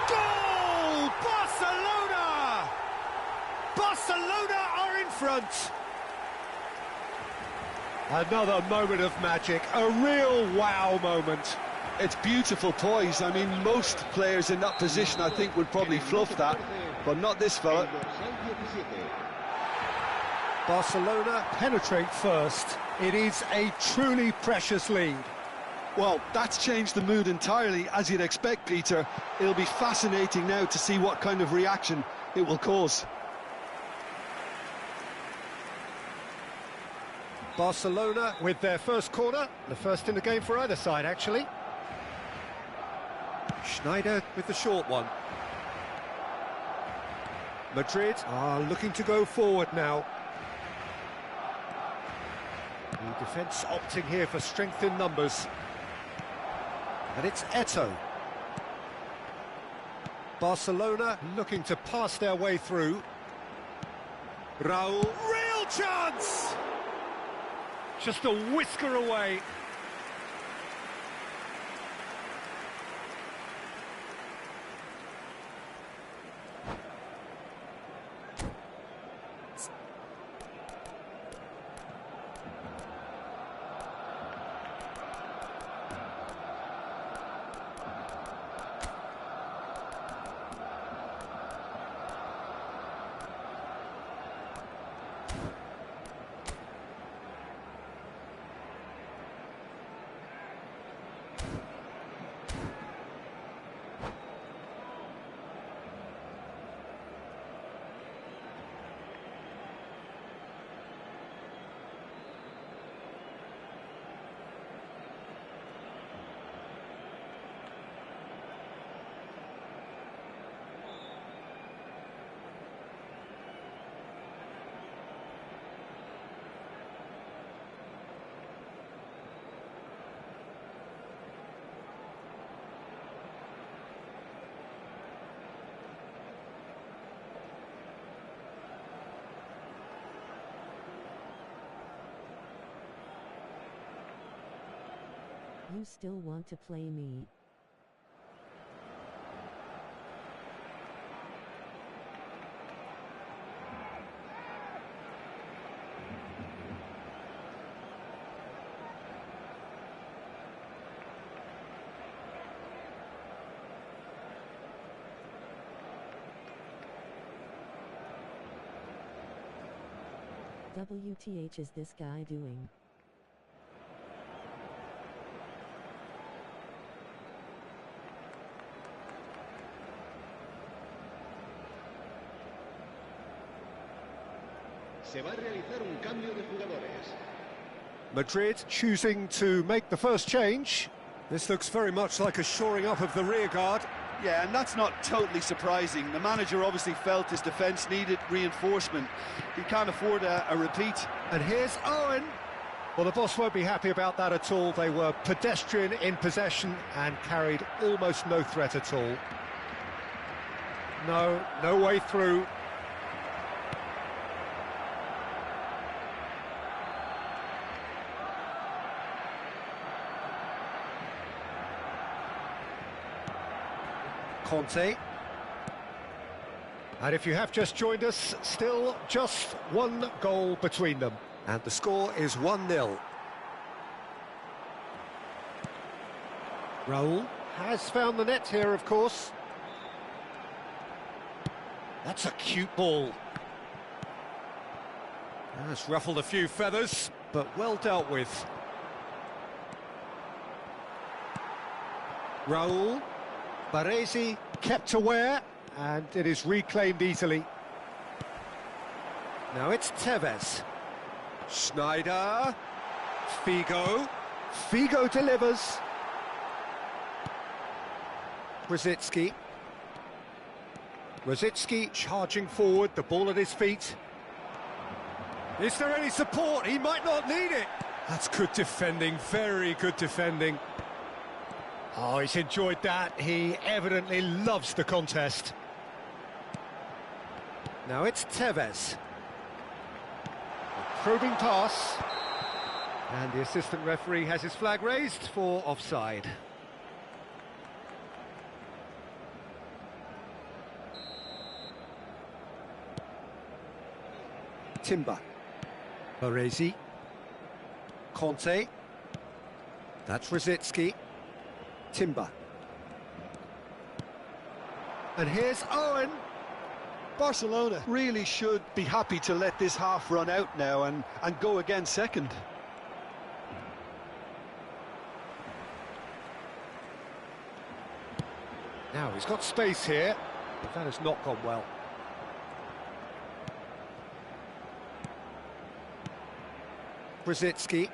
Goal! Barcelona! Barcelona are in front. Another moment of magic, a real wow moment. It's beautiful poise. I mean, most players in that position, I think, would probably fluff that, but not this fella. Barcelona penetrate first. It is a truly precious lead. Well, that's changed the mood entirely, as you'd expect, Peter. It'll be fascinating now to see what kind of reaction it will cause. Barcelona with their first corner, the first in the game for either side, actually. Schneider with the short one. Madrid are looking to go forward now. The defence opting here for strength in numbers. And it's Eto'o. Barcelona looking to pass their way through. Raul, real chance! Just a whisker away. You still want to play me? WTH is this guy doing? Se va a realizar un cambio de jugadores. Madrid choosing to make the first change. This looks very much like a shoring up of the rear guard. Yeah, and that's not totally surprising. The manager obviously felt his defence needed reinforcement. He can't afford a repeat. And here's Owen. Well, the boss won't be happy about that at all. They were pedestrian in possession and carried almost no threat at all. No way through. Conte. And if you have just joined us, still just one goal between them. And the score is 1-0. Raul has found the net here, of course. That's a cute ball. That's ruffled a few feathers, but well dealt with. Raul, Baresi kept aware, and it is reclaimed easily. Now it's Tevez. Schneider. Figo. Figo delivers. Rosicki. Rosicki charging forward, the ball at his feet. Is there any support? He might not need it. That's good defending, very good defending. Oh, he's enjoyed that. He evidently loves the contest. Now it's Tevez. A probing pass. And the assistant referee has his flag raised for offside. Timber. Baresi. Conte. That's Rosicki. Timber. And here's Owen. Barcelona really should be happy to let this half run out now and go again second. Now he's got space here, but that has not gone well. Rosicki.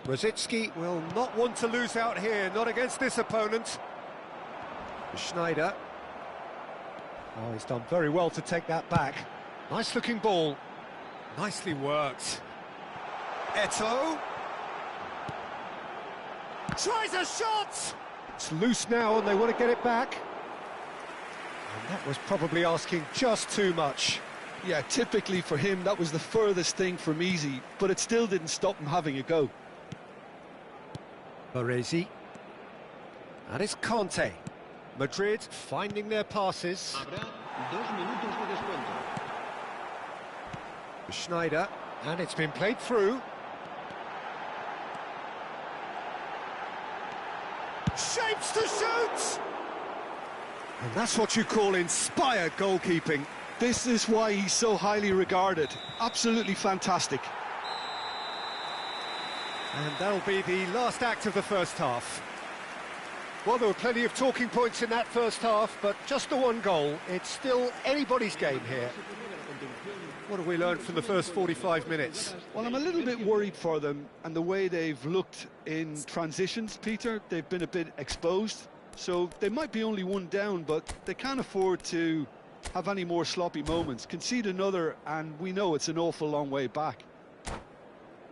Rosicki will not want to lose out here, not against this opponent. Schneider. Oh, he's done very well to take that back. Nice looking ball. Nicely worked. Eto'o. Tries a shot! It's loose now and they want to get it back. And that was probably asking just too much. Yeah, typically for him, that was the furthest thing from easy, but it still didn't stop him having a go. Baresi. And it's Conte. Madrid finding their passes. Habrá 2 minutos de descuento. Schneider, and it's been played through. Shapes to shoot! And that's what you call inspired goalkeeping. This is why he's so highly regarded. Absolutely fantastic. And that'll be the last act of the first half. Well, there were plenty of talking points in that first half, but just the one goal. It's still anybody's game here. What have we learned from the first 45 minutes? Well, I'm a little bit worried for them and the way they've looked in transitions, Peter. They've been a bit exposed, so they might be only one down, but they can't afford to have any more sloppy moments. Concede another, and we know it's an awful long way back.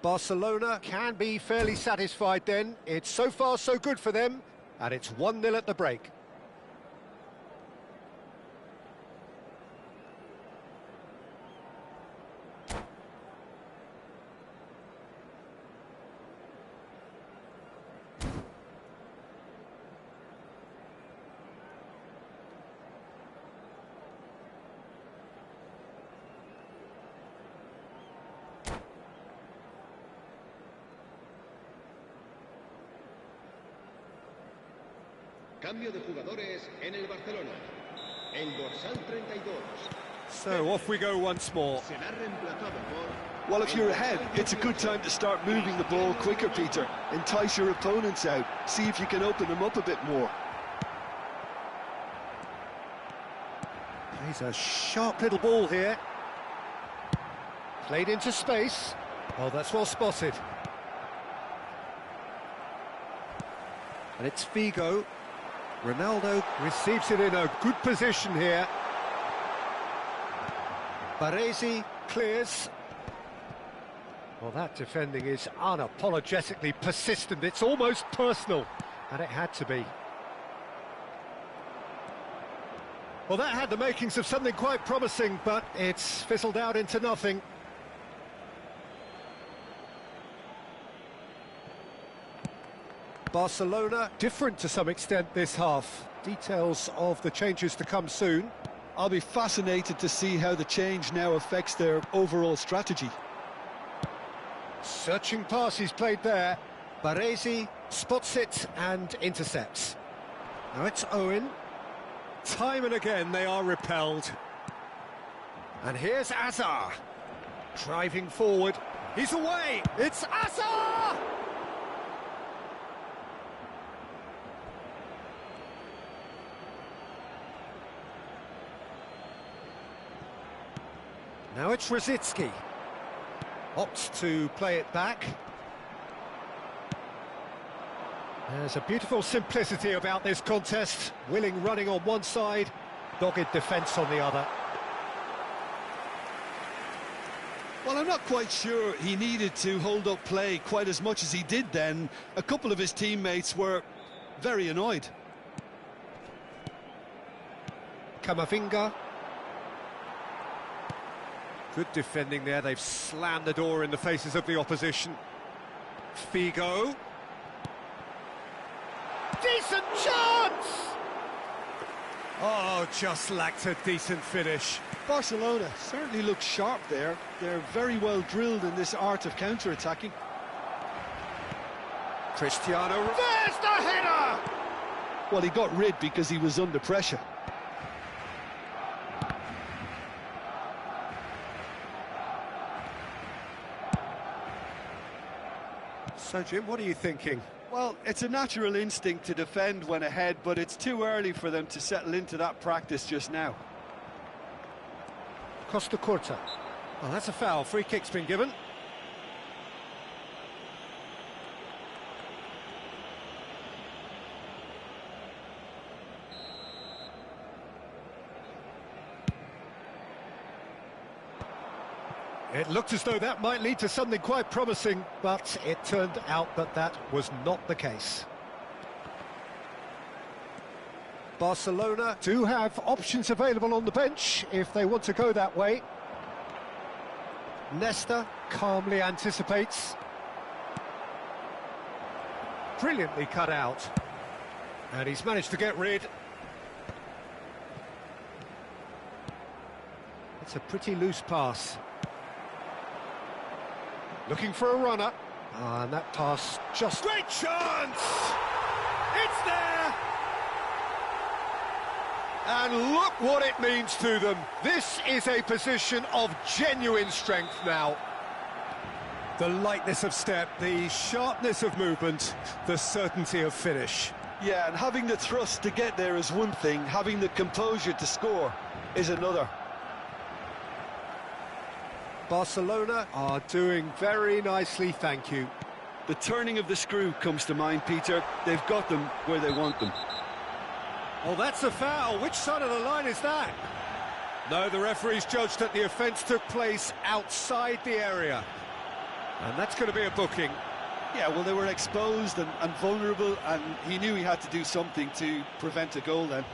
Barcelona can be fairly satisfied then. It's so far so good for them, and it's 1-0 at the break. Cambio de jugadores en el Barcelona. El dorsal 32. So off we go once more. Será reemplazado por... Well, if you're ahead, it's a good time to start moving the ball quicker, Peter. Entice your opponents out. See if you can open them up a bit more. Plays a sharp little ball here. Played into space. Oh, that's well spotted. And it's Figo. Ronaldo receives it in a good position here. Baresi clears. Well, that defending is unapologetically persistent. It's almost personal, and it had to be. Well, that had the makings of something quite promising, but it's fizzled out into nothing. Barcelona different to some extent this half. Details of the changes to come soon. I'll be fascinated to see how the change now affects their overall strategy. Searching pass he's played there. Baresi Spots it and intercepts. Now it's Owen. Time and again they are repelled. And here's Azar. Driving forward. He's away. It's Azar! Now it's Rosicki. Opts to play it back. There's a beautiful simplicity about this contest. Willing running on one side, dogged defence on the other. Well, I'm not quite sure he needed to hold up play quite as much as he did then. A couple of his teammates were very annoyed. Camavinga. Good defending there. They've slammed the door in the faces of the opposition. Figo. Decent chance! Oh, just lacked a decent finish. Barcelona certainly look sharp there. They're very well drilled in this art of counter-attacking. Cristiano, there's the header! Well, he got rid because he was under pressure. So, Jim, what are you thinking? Well, it's a natural instinct to defend when ahead, but it's too early for them to settle into that practice just now. Costa Curta. Well, that's a foul. Free kick's been given. It looked as though that might lead to something quite promising, but it turned out that that was not the case. Barcelona do have options available on the bench if they want to go that way. Nesta calmly anticipates. Brilliantly cut out. And he's managed to get rid. It's a pretty loose pass. Looking for a runner. And that pass just... Great chance! It's there! And look what it means to them. This is a position of genuine strength now. The lightness of step, the sharpness of movement, the certainty of finish. Yeah, and having the thrust to get there is one thing, having the composure to score is another. Barcelona are doing very nicely, thank you. The turning of the screw comes to mind, Peter. They've got them where they want them. Oh, that's a foul. Which side of the line is that? No, the referee's judged that the offence took place outside the area. And that's going to be a booking. Yeah, well, they were exposed and vulnerable, and he knew he had to do something to prevent a goal then.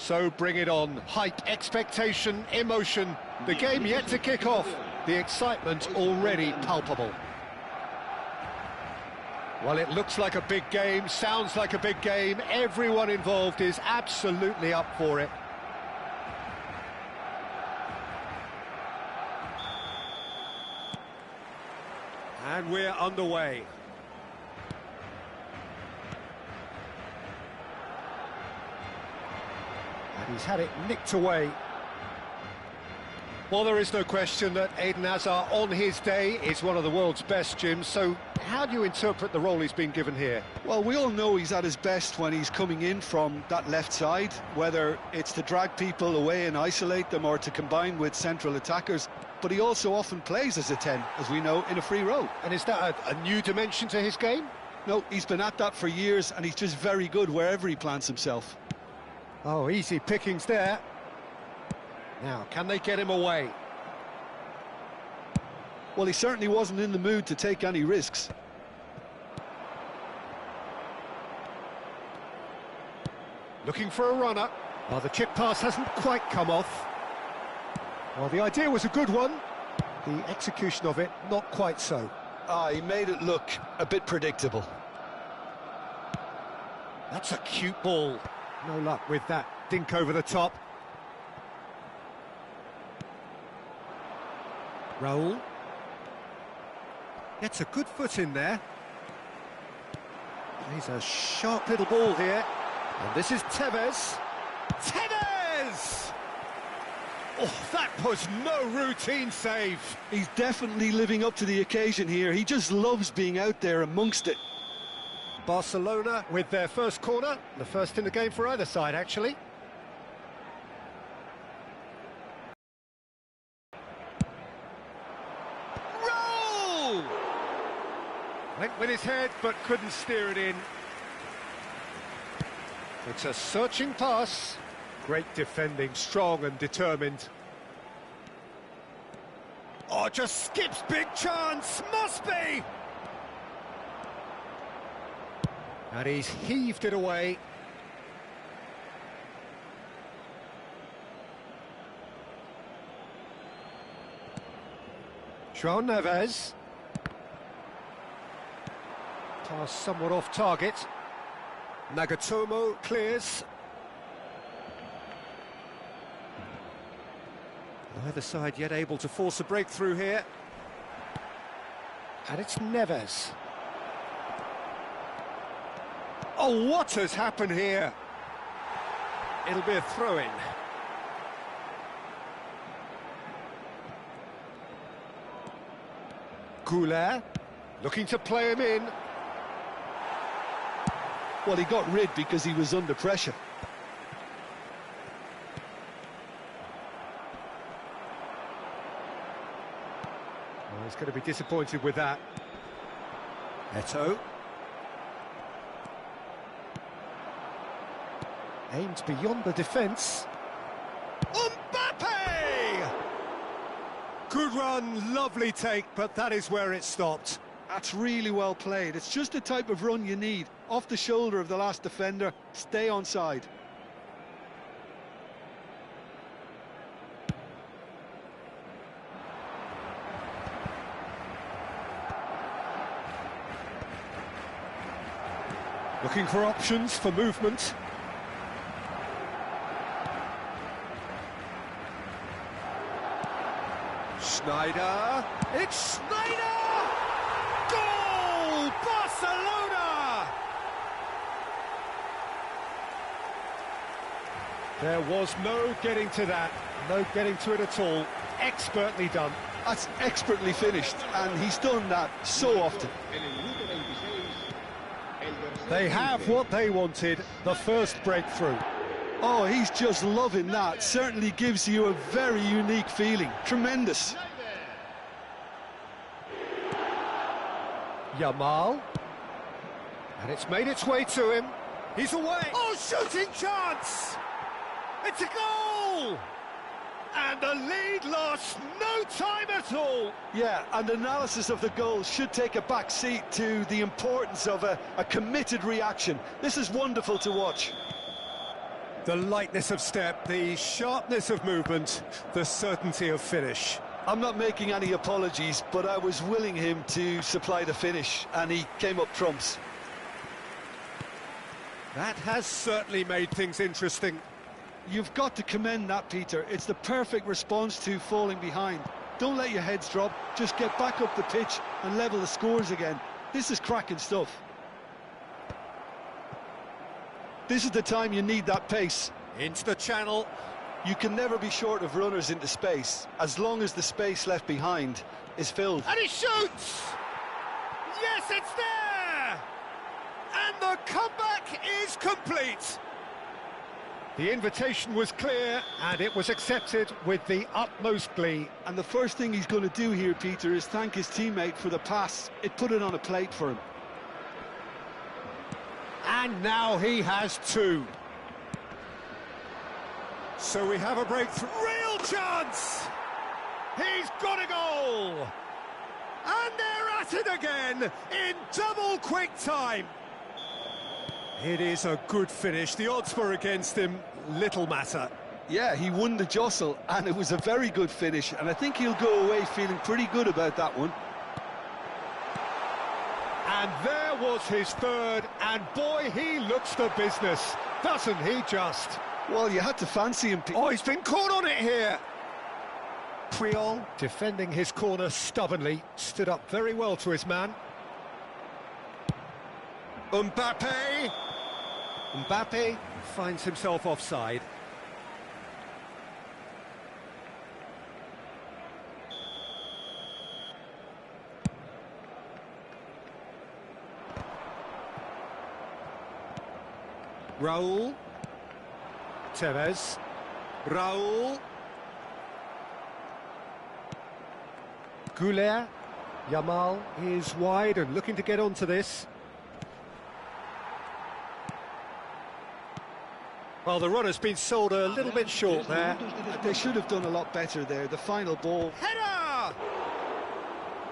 So bring it on. Hype, expectation, emotion. The game yet to kick off. The excitement already palpable. Well, it looks like a big game, sounds like a big game. Everyone involved is absolutely up for it. And we're underway. And he's had it nicked away. Well, there is no question that Eden Hazard, on his day, is one of the world's best, Jim. So how do you interpret the role he's been given here? Well, we all know he's at his best when he's coming in from that left side, whether it's to drag people away and isolate them or to combine with central attackers. But he also often plays as a 10, as we know, in a free role. And is that a new dimension to his game? No, he's been at that for years, and he's just very good wherever he plants himself. Oh, easy pickings there. Now, can they get him away? Well, he certainly wasn't in the mood to take any risks. Looking for a runner. Well, the chip pass hasn't quite come off. Well, the idea was a good one. The execution of it, not quite so. He made it look a bit predictable. That's a cute ball. No luck with that dink over the top. Raul. Gets a good foot in there. He's a sharp little ball here. And this is Tevez. Tevez! Oh, that was no routine save. He's definitely living up to the occasion here. He just loves being out there amongst it. Barcelona with their first corner. The first in the game for either side, actually. Raul! Went with his head, but couldn't steer it in. It's a searching pass. Great defending, strong and determined. Oh, just skips, big chance, must be! And he's heaved it away. Tevez. Pass somewhat off target. Nagatomo clears. Either side yet able to force a breakthrough here. And it's Tevez. Oh, what has happened here? It'll be a throw-in. Goulet, looking to play him in. Well, he got rid because he was under pressure. Well, he's going to be disappointed with that. Eto'o. Aims beyond the defence. Mbappe! Good run, lovely take, but that is where it stopped. That's really well played. It's just the type of run you need. Off the shoulder of the last defender, stay onside. Looking for options for movement. Schneider, it's Schneider! Goal! Barcelona! There was no getting to that, no getting to it at all. Expertly done. That's expertly finished, and he's done that so often. They have what they wanted, the first breakthrough. Oh, he's just loving that. Certainly gives you a very unique feeling. Tremendous. Yamal. And it's made its way to him. He's away. Oh, shooting chance! It's a goal! And the lead lost no time at all. Yeah, and analysis of the goal should take a back seat to the importance of a committed reaction. This is wonderful to watch. The lightness of step, the sharpness of movement, the certainty of finish. I'm not making any apologies, but I was willing him to supply the finish, and he came up trumps. That has certainly made things interesting. You've got to commend that, Peter. It's the perfect response to falling behind. Don't let your heads drop, just get back up the pitch and level the scores again. This is cracking stuff. This is the time you need that pace. Into the channel. You can never be short of runners into space, as long as the space left behind is filled. And he shoots! Yes, it's there! And the comeback is complete. The invitation was clear, and it was accepted with the utmost glee. And the first thing he's going to do here, Peter, is thank his teammate for the pass. It put it on a plate for him. And now he has two. So we have a breakthrough. Real chance! He's got a goal! And they're at it again in double quick time. It is a good finish. The odds were against him. Little matter. Yeah, he won the jostle, and it was a very good finish, and I think he'll go away feeling pretty good about that one. And there was his third, and boy, he looks the business, doesn't he just? Well, you had to fancy him. Oh, he's been caught on it here. Puyol, defending his corner stubbornly, stood up very well to his man. Mbappe finds himself offside. Raul. Tevez. Raul. Goulet. Yamal is wide and looking to get onto this. Well, the run has been sold a little bit short there. They should have done a lot better there. The final ball. Header!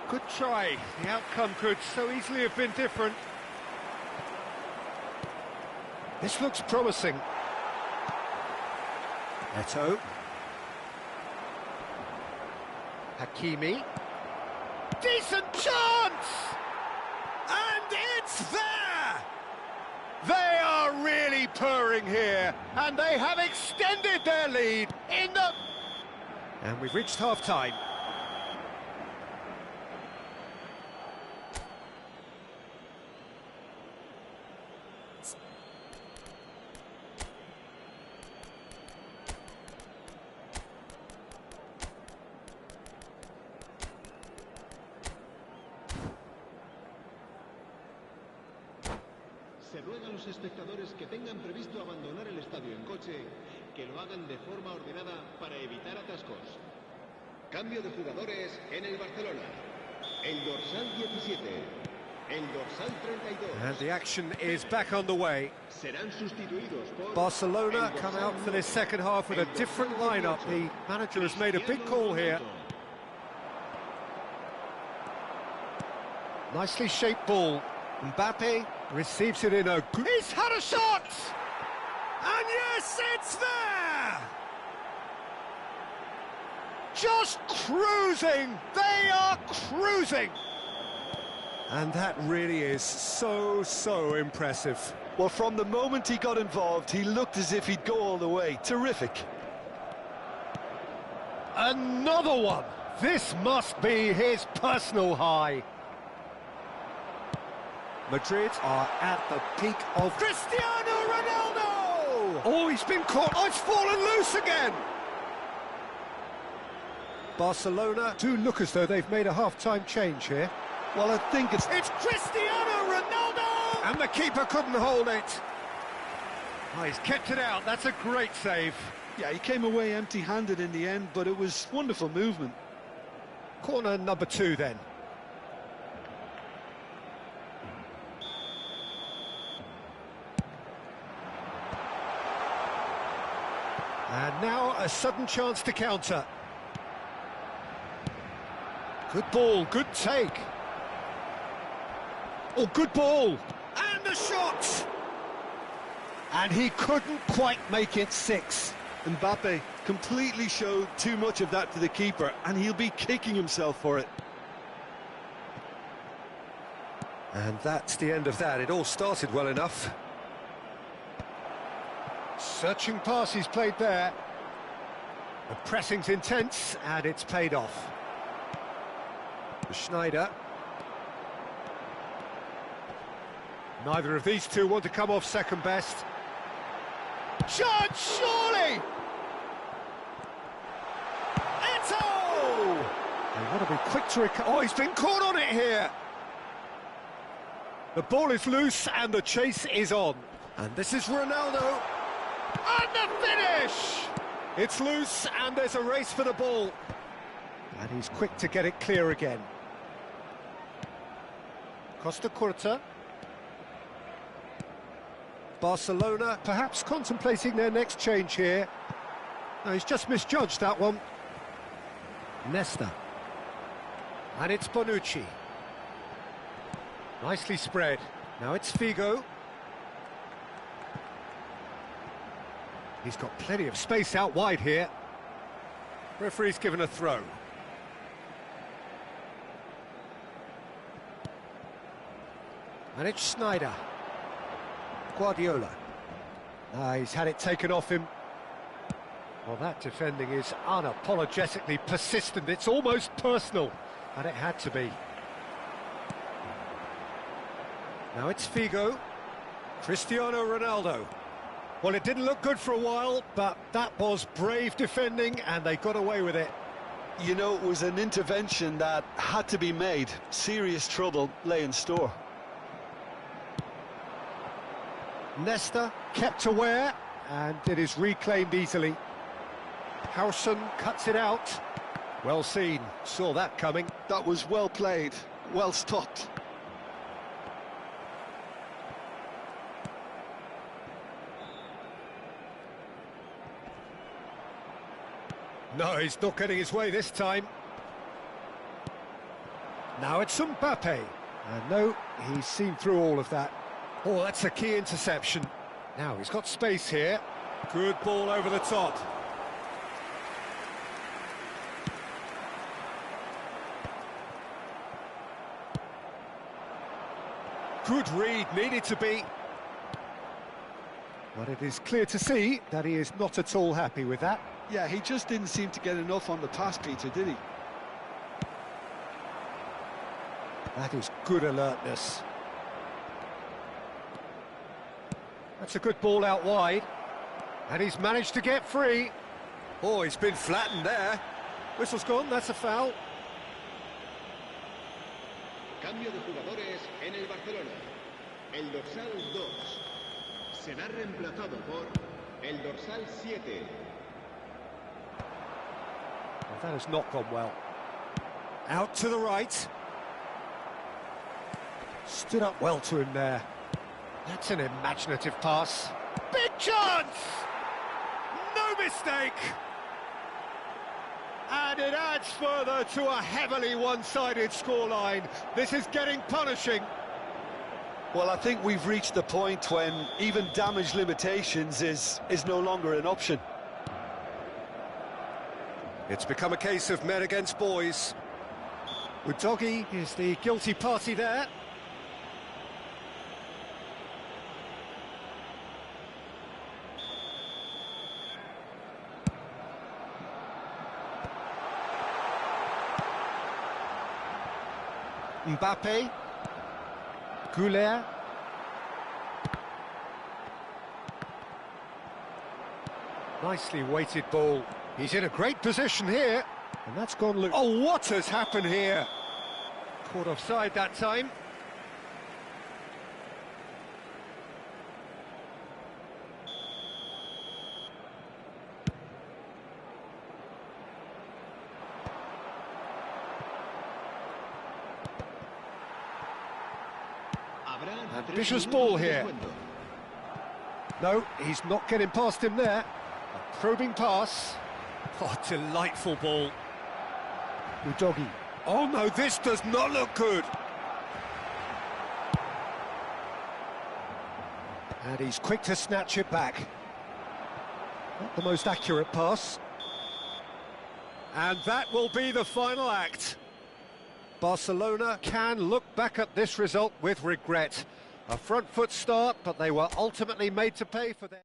Good try. The outcome could so easily have been different. This looks promising. Eto. Hakimi. Decent chance! And it's there! They are really purring here, and they have extended their lead in the... And we've reached half-time. Se ruega a los espectadores que tengan previsto abandonar el estadio en coche, que lo hagan de forma ordenada para evitar atascos. Cambio de jugadores en el Barcelona. El dorsal 17, el dorsal 32. And the action is back on the way. Serán sustituidos por Barcelona come out for this second half with a different lineup. The manager has made a big call here. Nicely shaped ball. Mbappe receives it in a good... He's had a shot! And yes, it's there! Just cruising! They are cruising! And that really is so impressive. Well, from the moment he got involved, he looked as if he'd go all the way. Terrific. Another one! This must be his personal high. Madrid are at the peak of... Cristiano Ronaldo! Oh, he's been caught. Oh, it's fallen loose again! Barcelona do look as though they've made a half-time change here. Well, I think it's... It's Cristiano Ronaldo! And the keeper couldn't hold it. Oh, he's kept it out. That's a great save. Yeah, he came away empty-handed in the end, but it was wonderful movement. Corner number 2 then. And now a sudden chance to counter. Good ball, good take. Oh, good ball. And the shot! And he couldn't quite make it 6. Mbappe completely showed too much of that to the keeper, and he'll be kicking himself for it. And that's the end of that. It all started well enough. Searching pass he's played there. The pressing's intense, and it's paid off. Schneider. Neither of these two want to come off second best. Chance, surely! Eto'o! They want to be quick to recover. Oh, he's been caught on it here! The ball is loose and the chase is on. And this is Ronaldo. And the finish! It's loose and there's a race for the ball. And he's quick to get it clear again. Costa Curta. Barcelona perhaps contemplating their next change here. No, he's just misjudged that one. Nesta. And it's Bonucci. Nicely spread. Now it's Figo. He's got plenty of space out wide here. Referee's given a throw. And it's Schneider. Guardiola. He's had it taken off him. Well, that defending is unapologetically persistent. It's almost personal, and it had to be. Now it's Figo. Cristiano Ronaldo. Well, it didn't look good for a while, but that was brave defending, and they got away with it. You know, it was an intervention that had to be made. Serious trouble lay in store. Nesta kept aware, and it is reclaimed easily. Howson cuts it out. Well seen, saw that coming. That was well played, well stopped. No, he's not getting his way this time. Now it's Mbappe. And no, he's seen through all of that. Oh, that's a key interception. Now he's got space here. Good ball over the top. Good read, needed to be. But it is clear to see that he is not at all happy with that. Yeah, he just didn't seem to get enough on the pass, Peter, did he? That is good alertness. That's a good ball out wide. And he's managed to get free. Oh, he's been flattened there. Whistle's gone, that's a foul. Cambio de jugadores en el Barcelona. El dorsal 2 será reemplazado por el dorsal 7. Well, that has not gone well. Out to the right. Stood up well to him there. That's an imaginative pass. Big chance! No mistake! And it adds further to a heavily one-sided scoreline. This is getting punishing. Well, I think we've reached the point when even damage limitations is no longer an option. It's become a case of men against boys. Udogie is the guilty party there. Mbappe. Goulet. Nicely weighted ball. He's in a great position here. And that's gone loose. Oh, what has happened here? Caught offside that time. Ambitious ball here. No, he's not getting past him there. A probing pass. Oh, delightful ball. Udogie. Oh no, this does not look good. And he's quick to snatch it back. Not the most accurate pass. And that will be the final act. Barcelona can look back at this result with regret. A front foot start, but they were ultimately made to pay for their...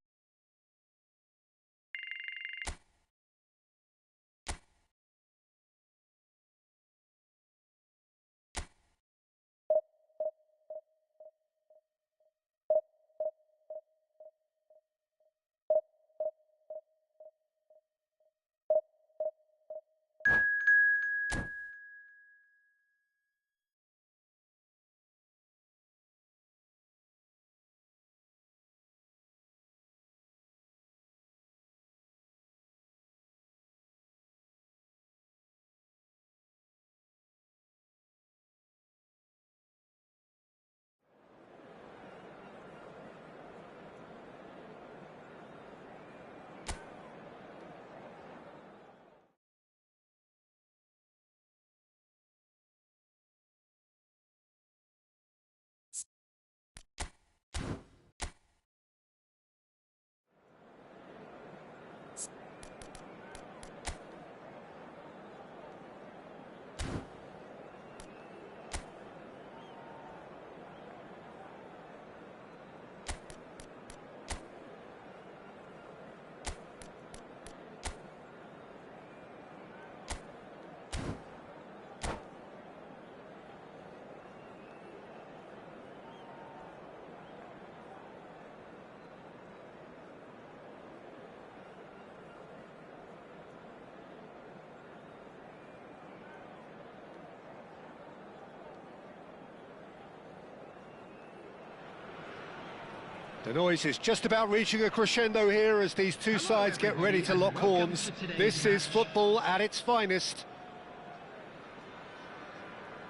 The noise is just about reaching a crescendo here as these two sides get ready to lock horns. This is football at its finest.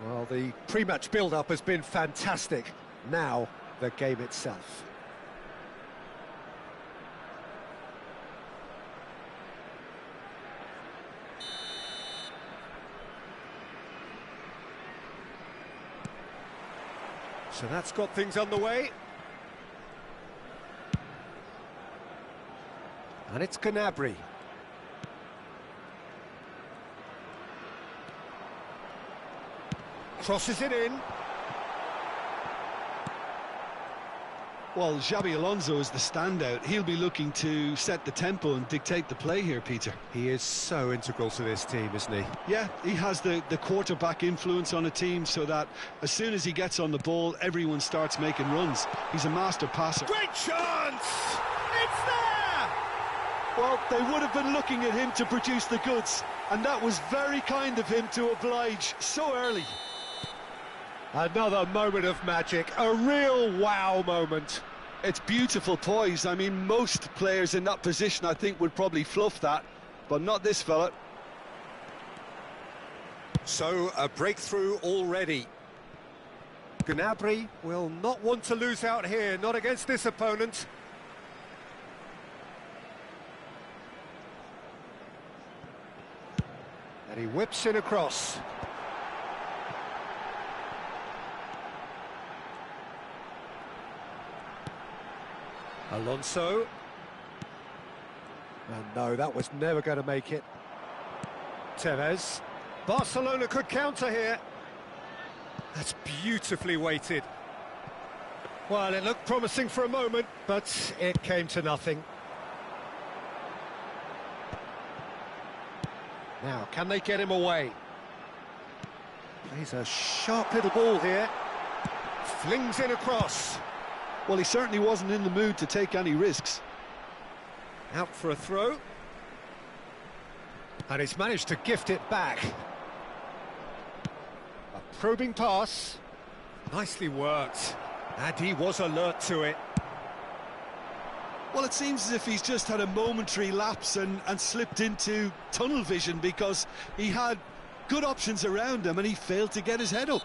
Well, the pre-match build-up has been fantastic. Now, the game itself. So that's got things underway. And it's Gnabry. Crosses it in. Well, Xabi Alonso is the standout. He'll be looking to set the tempo and dictate the play here, Peter. He is so integral to this team, isn't he? Yeah, he has the quarterback influence on a team so that as soon as he gets on the ball, everyone starts making runs. He's a master passer. Great chance! It's there! Well, they would have been looking at him to produce the goods, and that was very kind of him to oblige so early. Another moment of magic, a real wow moment. It's beautiful poise. I mean, most players in that position, I think, would probably fluff that, but not this fella. So, a breakthrough already. Gnabry will not want to lose out here, not against this opponent. And he whips in across. Alonso. And no, that was never going to make it. Tevez. Barcelona could counter here. That's beautifully weighted. Well, it looked promising for a moment, but it came to nothing. Now, can they get him away? Plays a sharp little ball here. Flings in across. Well, he certainly wasn't in the mood to take any risks. Out for a throw. And he's managed to gift it back. A probing pass. Nicely worked. And he was alert to it. Well, it seems as if he's just had a momentary lapse and slipped into tunnel vision because he had good options around him and he failed to get his head up.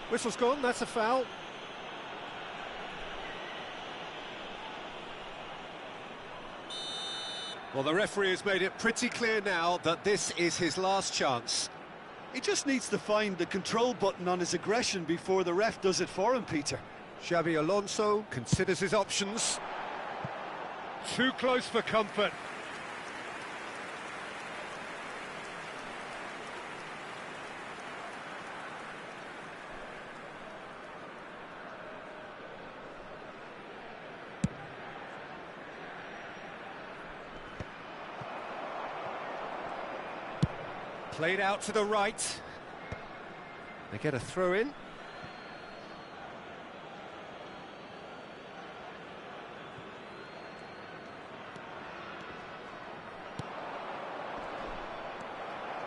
Whistle's gone, that's a foul. Well, the referee has made it pretty clear now that this is his last chance. He just needs to find the control button on his aggression before the ref does it for him, Peter. Xabi Alonso considers his options. Too close for comfort. Played out to the right. They get a throw in.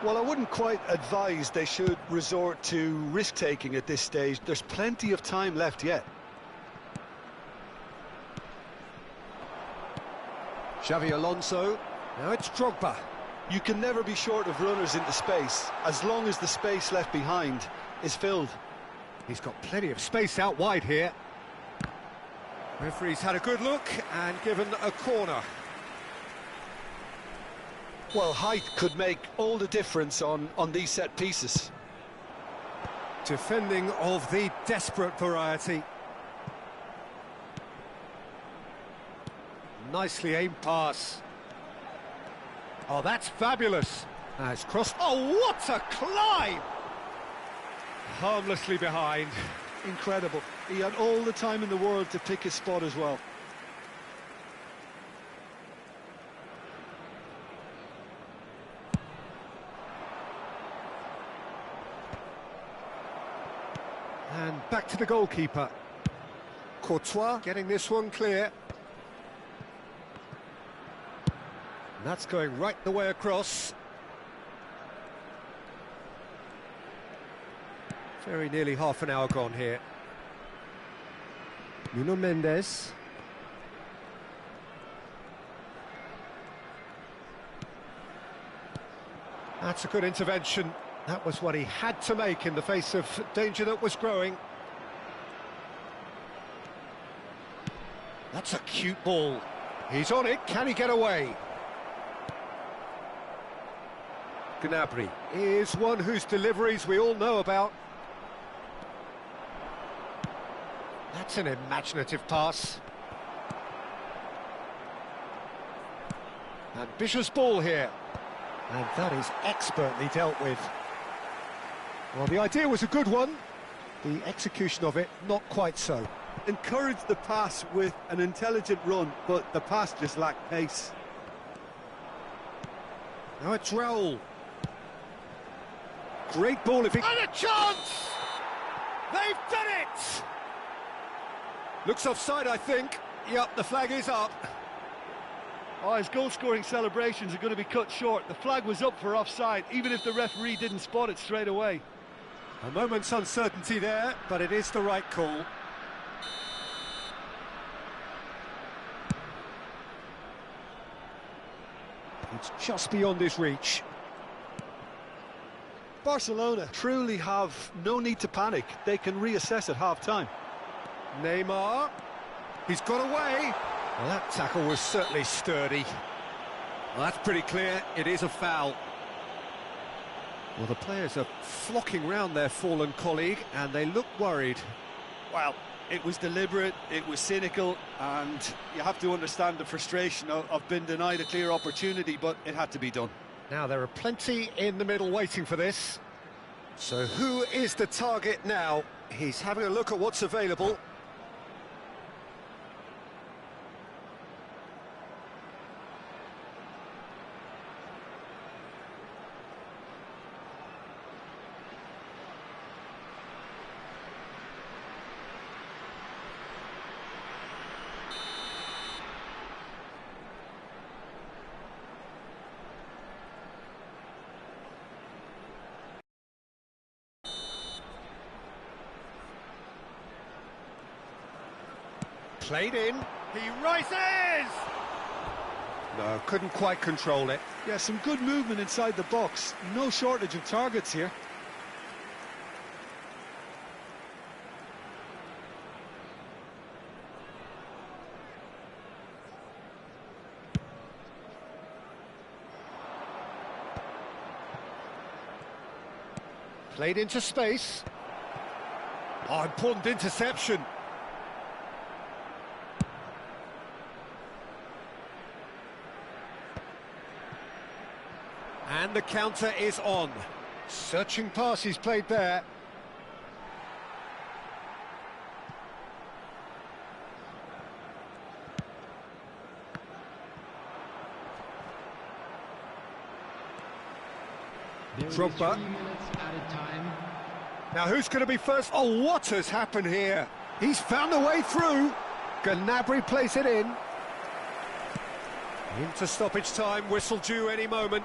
Well, I wouldn't quite advise they should resort to risk-taking at this stage. There's plenty of time left yet. Xabi Alonso. Now it's Drogba. You can never be short of runners into space, as long as the space left behind is filled. He's got plenty of space out wide here. Referee's had a good look and given a corner. Well, height could make all the difference on these set pieces. Defending of the desperate variety. Nicely aimed pass. Oh, that's fabulous. It's crossed. Oh, what a climb! Harmlessly behind. Incredible. He had all the time in the world to pick his spot as well. And back to the goalkeeper. Courtois getting this one clear. And that's going right the way across. Very nearly half an hour gone here. Nuno Mendes. That's a good intervention. That was what he had to make in the face of danger that was growing. That's a cute ball. He's on it. Can he get away? Gnabry is one whose deliveries we all know about. That's an imaginative pass. Ambitious ball here. And that is expertly dealt with. Well, the idea was a good one. The execution of it, not quite so. Encouraged the pass with an intelligent run, but the pass just lacked pace. Now it's Raul. Great ball if he... And a chance! They've done it! Looks offside, I think. Yep, the flag is up. Oh, his goal-scoring celebrations are going to be cut short. The flag was up for offside, even if the referee didn't spot it straight away. A moment's uncertainty there, but it is the right call. It's just beyond his reach. Barcelona truly have no need to panic. They can reassess at half-time. Neymar. He's got away. Well, that tackle was certainly sturdy. Well, that's pretty clear. It is a foul. Well, the players are flocking round their fallen colleague, and they look worried. Well, it was deliberate, it was cynical, and you have to understand the frustration of being denied a clear opportunity, but it had to be done. Now, there are plenty in the middle waiting for this. So who is the target now? He's having a look at what's available. Played in, he rises! No, couldn't quite control it. Yeah, some good movement inside the box. No shortage of targets here. Played into space. Oh, important interception. And the counter is on. Searching pass he's played there. Drogba. Now who's going to be first? Oh, what has happened here? He's found a way through. Gnabry plays it in. Into stoppage time, whistle due any moment.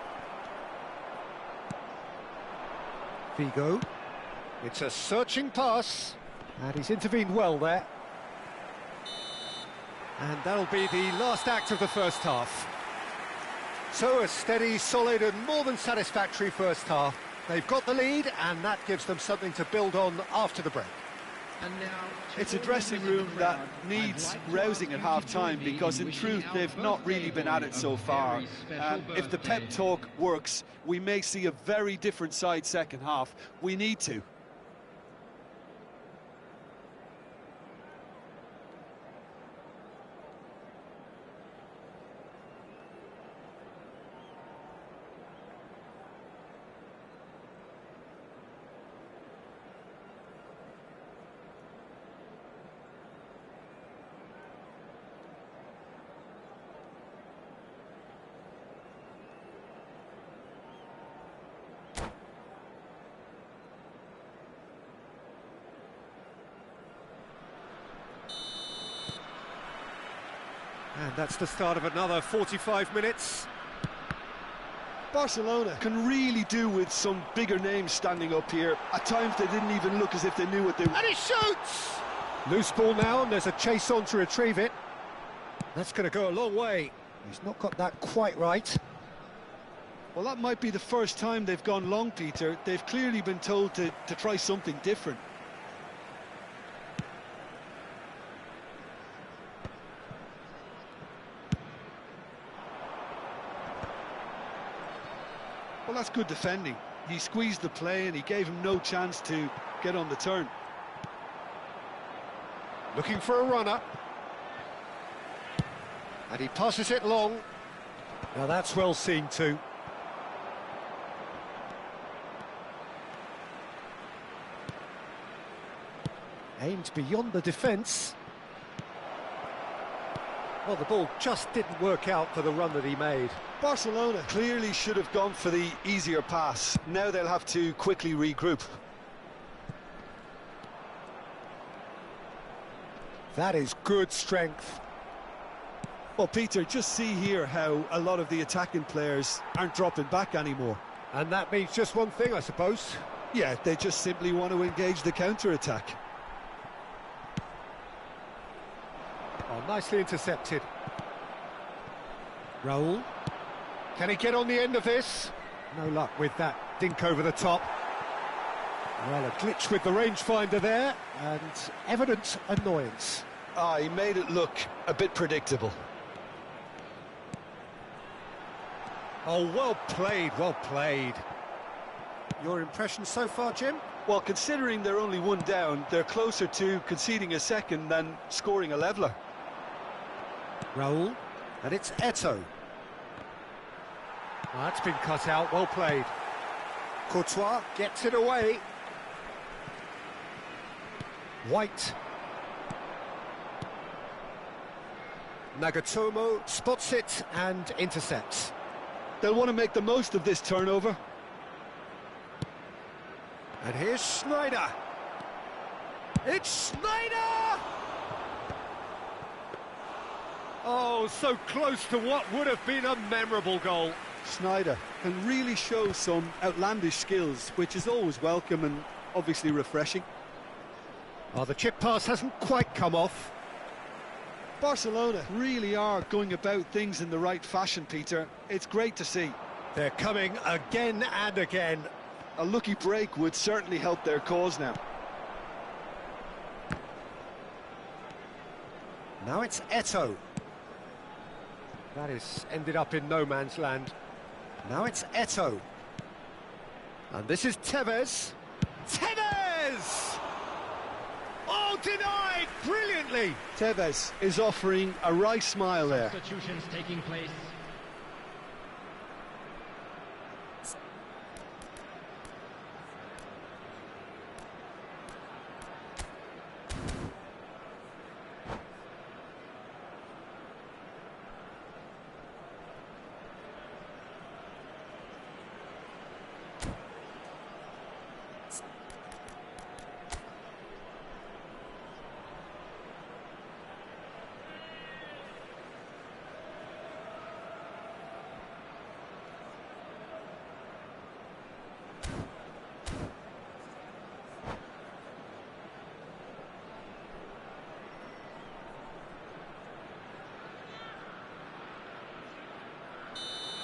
Figo. It's a searching pass. And he's intervened well there. And that'll be the last act of the first half. So a steady, solid and more than satisfactory first half. They've got the lead and that gives them something to build on after the break. It's a dressing room that needs rousing at half-time because in truth they've not really been at it so far. If the pep talk works, we may see a very different side second half. We need to. And that's the start of another 45 minutes. Barcelona can really do with some bigger names standing up here. At times they didn't even look as if they knew what they were. And he shoots! Loose ball now, and there's a chase on to retrieve it. That's going to go a long way. He's not got that quite right. Well, that might be the first time they've gone long, Peter. They've clearly been told to try something different. Well, that's good defending. He squeezed the play and he gave him no chance to get on the turn. Looking for a runner. And he passes it long. Now that's well seen too. Aimed beyond the defence. Well, the ball just didn't work out for the run that he made. Barcelona clearly should have gone for the easier pass. Now they'll have to quickly regroup. That is good strength. Well, Peter, just see here how a lot of the attacking players aren't dropping back anymore. And that means just one thing, I suppose. Yeah, they just simply want to engage the counter-attack. Oh, nicely intercepted. Raul. Can he get on the end of this? No luck with that dink over the top. Well, a glitch with the rangefinder there, and evident annoyance. Ah, he made it look a bit predictable. Oh, well played, well played. Your impression so far, Jim? Well, considering they're only one down, they're closer to conceding a second than scoring a leveller. Raul, and it's Eto'o. Oh, that's been cut out, well played. Courtois gets it away. White. Nagatomo spots it and intercepts. They'll want to make the most of this turnover. And here's Schneider. It's Schneider! Oh, so close to what would have been a memorable goal. Schneider can really show some outlandish skills, which is always welcome and obviously refreshing. Oh, the chip pass hasn't quite come off. Barcelona really are going about things in the right fashion, Peter. It's great to see. They're coming again and again. A lucky break would certainly help their cause now. Now it's Eto'o. That is ended up in no man's land. Now it's Eto'o. And this is Tevez. Tevez! Oh, denied brilliantly. Tevez is offering a wry smile there. Substitutions taking place.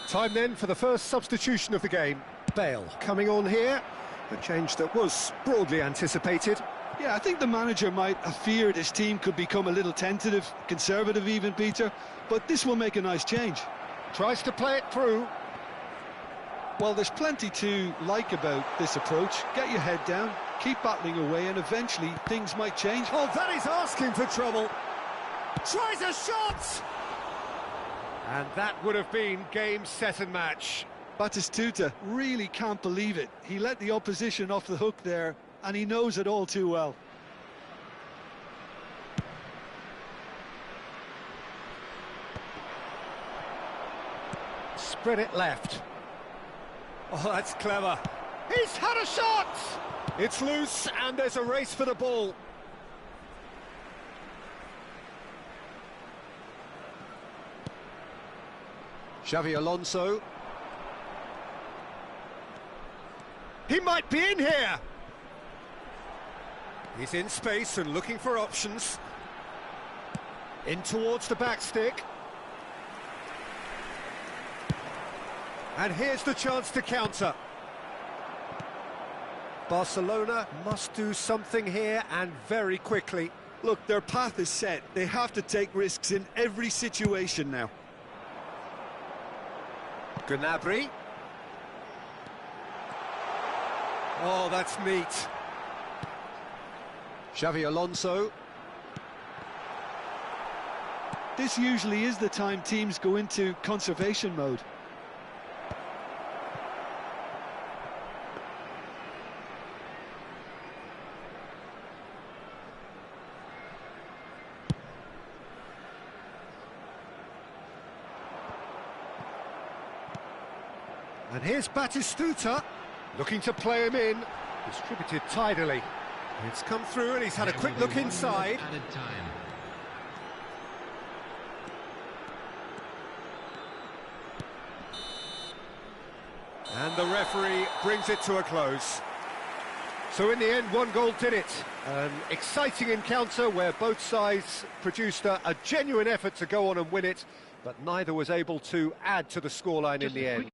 Time then for the first substitution of the game. Bale coming on here, a change that was broadly anticipated. Yeah, I think the manager might have feared his team could become a little tentative, conservative even, Peter, but this will make a nice change. Tries to play it through. Well, there's plenty to like about this approach. Get your head down, keep battling away, and eventually things might change. Oh, that is asking for trouble. Tries a shot! And that would have been game, set and match. Batistuta really can't believe it. He let the opposition off the hook there, and he knows it all too well. Spread it left. Oh, that's clever. He's had a shot! It's loose, and there's a race for the ball. Xavi Alonso. He might be in here. He's in space and looking for options. In towards the back stick. And here's the chance to counter. Barcelona must do something here, and very quickly. Look, their path is set. They have to take risks in every situation now. Gnabry. Oh, that's neat. Xavi Alonso. This usually is the time teams go into conservation mode. And here's Batistuta, looking to play him in, distributed tidily. It's come through and he's had a quick look inside. And the referee brings it to a close. So in the end, one goal did it. An exciting encounter where both sides produced a genuine effort to go on and win it, but neither was able to add to the scoreline in the end.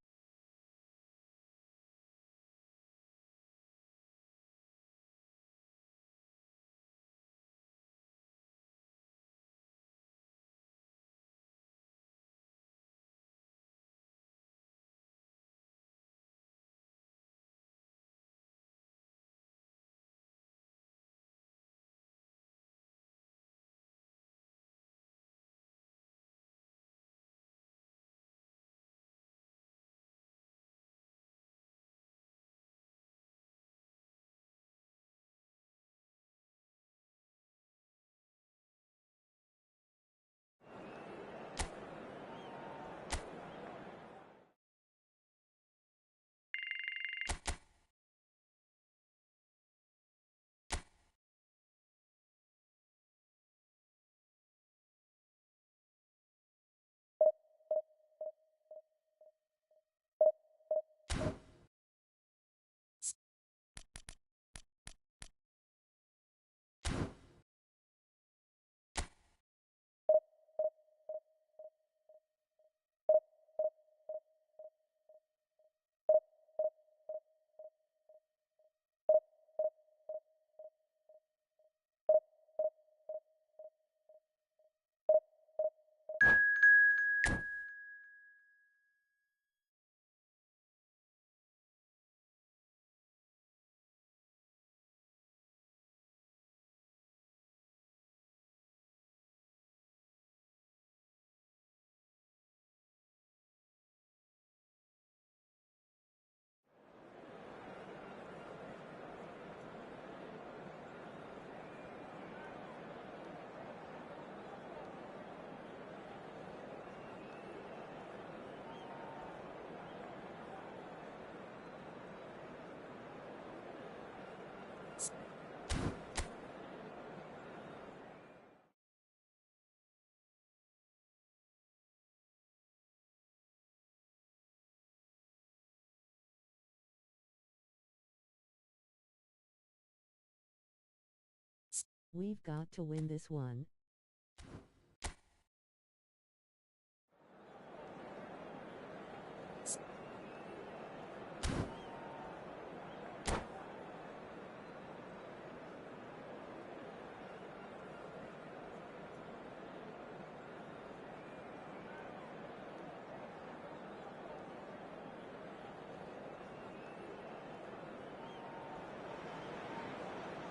We've got to win this one.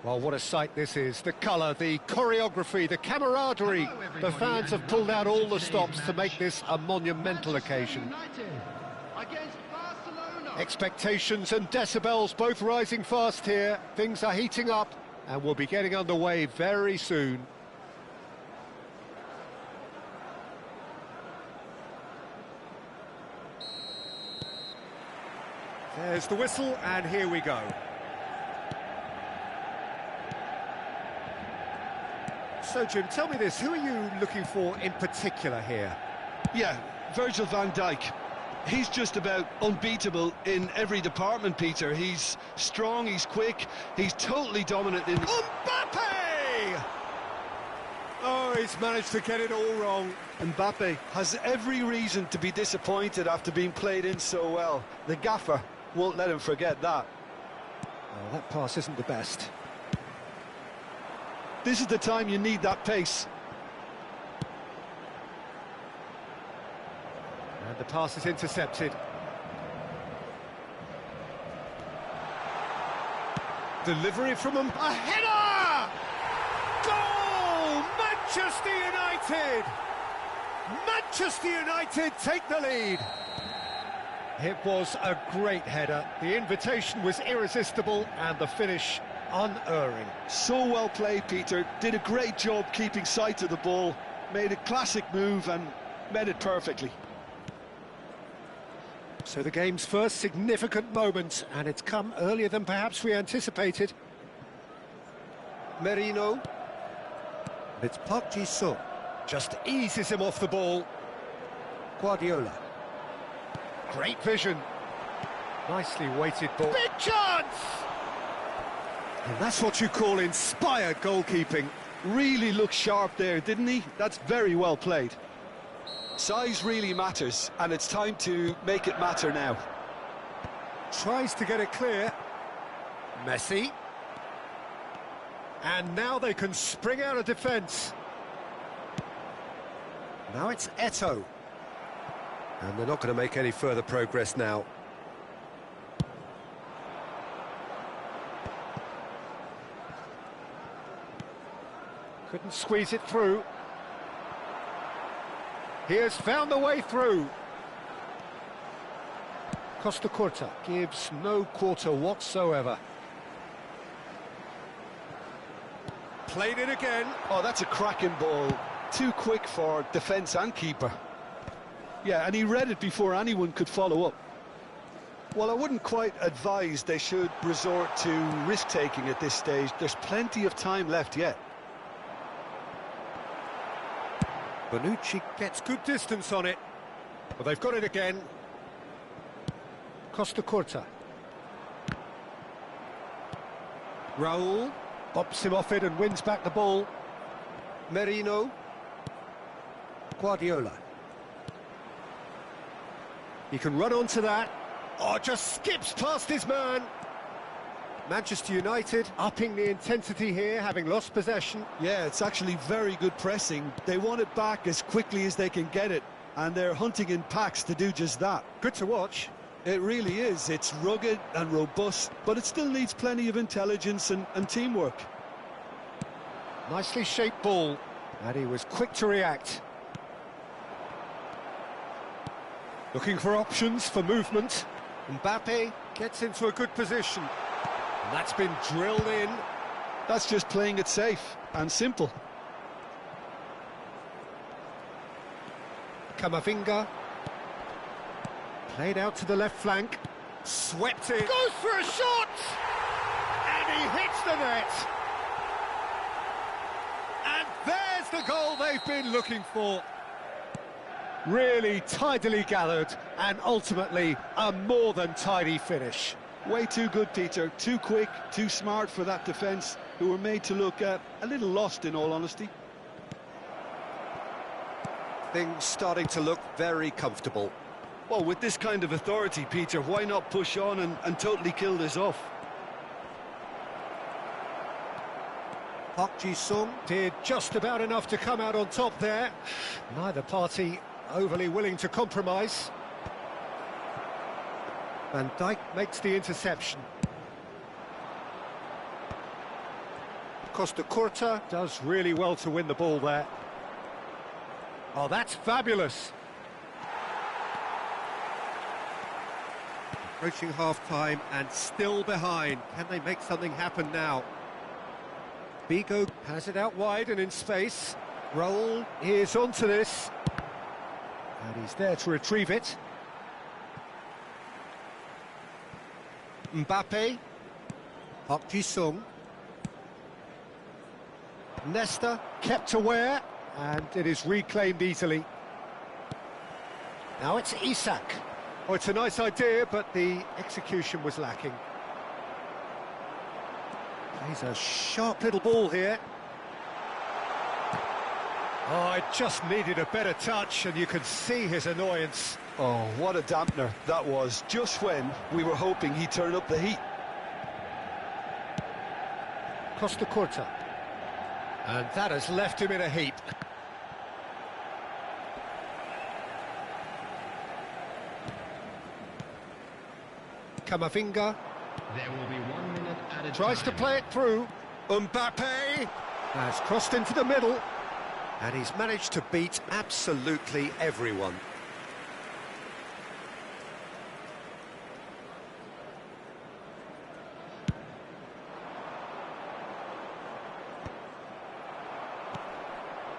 Well, what a sight this is. The colour, the choreography, the camaraderie. The fans have pulled out all the stops to make this a monumental occasion. Expectations and decibels both rising fast here. Things are heating up and we'll be getting underway very soon. There's the whistle and here we go. So, Jim, tell me this, who are you looking for in particular here? Yeah, Virgil van Dijk. He's just about unbeatable in every department, Peter. He's strong, he's quick, he's totally dominant in... Mbappe! Oh, he's managed to get it all wrong. Mbappe has every reason to be disappointed after being played in so well. The gaffer won't let him forget that. Oh, that pass isn't the best. This is the time you need that pace. And the pass is intercepted. Delivery from him. A header! Goal! Manchester United! Manchester United take the lead. It was a great header. The invitation was irresistible and the finish unerring. So well played, Peter. Did a great job keeping sight of the ball. Made a classic move and met it perfectly. So the game's first significant moment, and it's come earlier than perhaps we anticipated. Merino. It's Park Ji-sung. Just eases him off the ball. Guardiola. Great vision. Nicely weighted ball. Big chance! And that's what you call inspired goalkeeping. Really looked sharp there, didn't he? That's very well played. Size really matters, and it's time to make it matter now. Tries to get it clear. Messi. And now they can spring out of defence. Now it's Eto'o. And they're not going to make any further progress now. Couldn't squeeze it through. He has found the way through. Costa Curta gives no quarter whatsoever. Played it again. Oh, that's a cracking ball. Too quick for defence and keeper. Yeah, and he read it before anyone could follow up. Well, I wouldn't quite advise they should resort to risk-taking at this stage. There's plenty of time left yet. Bonucci gets good distance on it. Well, they've got it again. Costa Curta. Raul bops him off it and wins back the ball. Merino. Guardiola. He can run onto that. Oh, just skips past his man. Manchester United upping the intensity here, having lost possession. Yeah, it's actually very good pressing. They want it back as quickly as they can get it, and they're hunting in packs to do just that. Good to watch. It really is. It's rugged and robust, but it still needs plenty of intelligence and teamwork. Nicely shaped ball, and he was quick to react. Looking for options for movement. Mbappe gets into a good position. And that's been drilled in. That's just playing it safe and simple. Camavinga. Played out to the left flank. Swept it. Goes for a shot! And he hits the net. And there's the goal they've been looking for. Really tidily gathered and ultimately a more than tidy finish. Way too good, Peter. Too quick, too smart for that defence, who were made to look a little lost, in all honesty. Things starting to look very comfortable. Well, with this kind of authority, Peter, why not push on and totally kill this off? Park Ji-sung did just about enough to come out on top there. Neither party overly willing to compromise. Van Dijk makes the interception. Costa Curta does really well to win the ball there. Oh, that's fabulous. Approaching half-time and still behind. Can they make something happen now? Figo has it out wide and in space. Raul is onto this. And he's there to retrieve it. Mbappe. Park Ji-sung. Nesta kept aware, and it is reclaimed easily. Now it's Isak. Oh, it's a nice idea, but the execution was lacking. Plays a sharp little ball here. Oh, it just needed a better touch, and you could see his annoyance. Oh, what a dampener that was, just when we were hoping he'd turn up the heat. Costa Curta. And that has left him in a heap. Camavinga. There will be 1 minute at a Tries to play it through. Mbappe has crossed into the middle. And he's managed to beat absolutely everyone.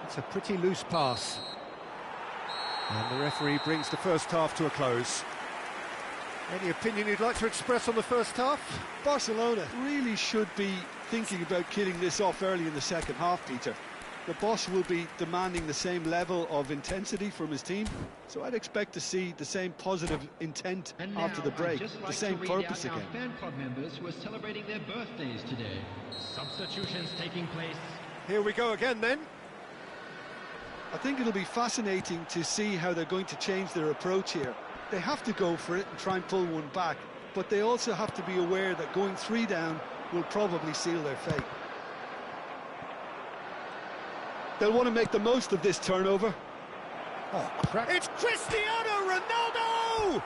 It's a pretty loose pass. And the referee brings the first half to a close. Any opinion you'd like to express on the first half? Barcelona really should be thinking about killing this off early in the second half, Peter. The boss will be demanding the same level of intensity from his team, so I'd expect to see the same positive intent after the break, the same purpose again. Our fan club members who are celebrating their birthdays today. Substitutions taking place. Here we go again then. I think it'll be fascinating to see how they're going to change their approach here. They have to go for it and try and pull one back, but they also have to be aware that going 3 down will probably seal their fate. They'll want to make the most of this turnover. Oh, crap. It's Cristiano Ronaldo!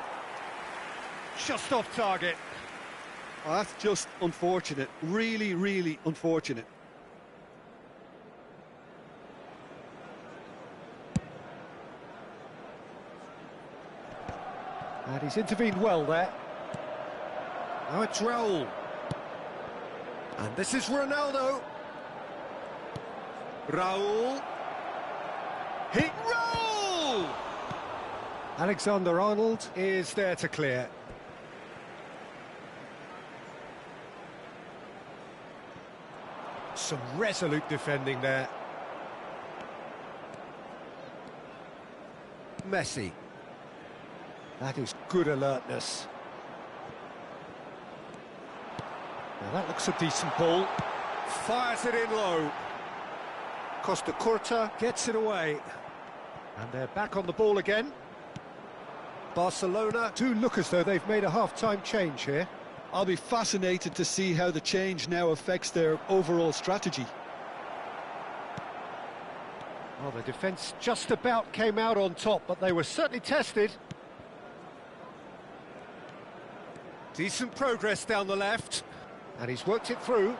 Just off target. Oh, that's just unfortunate. Really, really unfortunate. And he's intervened well there. Now it's Raul. And this is Ronaldo. Raul. Raul! Alexander-Arnold is there to clear. Some resolute defending there. Messi. That is good alertness. Now that looks a decent ball. Fires it in low. Costa Curta gets it away. And they're back on the ball again. Barcelona do look as though they've made a half-time change here. I'll be fascinated to see how the change now affects their overall strategy. Well, the defence just about came out on top, but they were certainly tested. Decent progress down the left, and he's worked it through.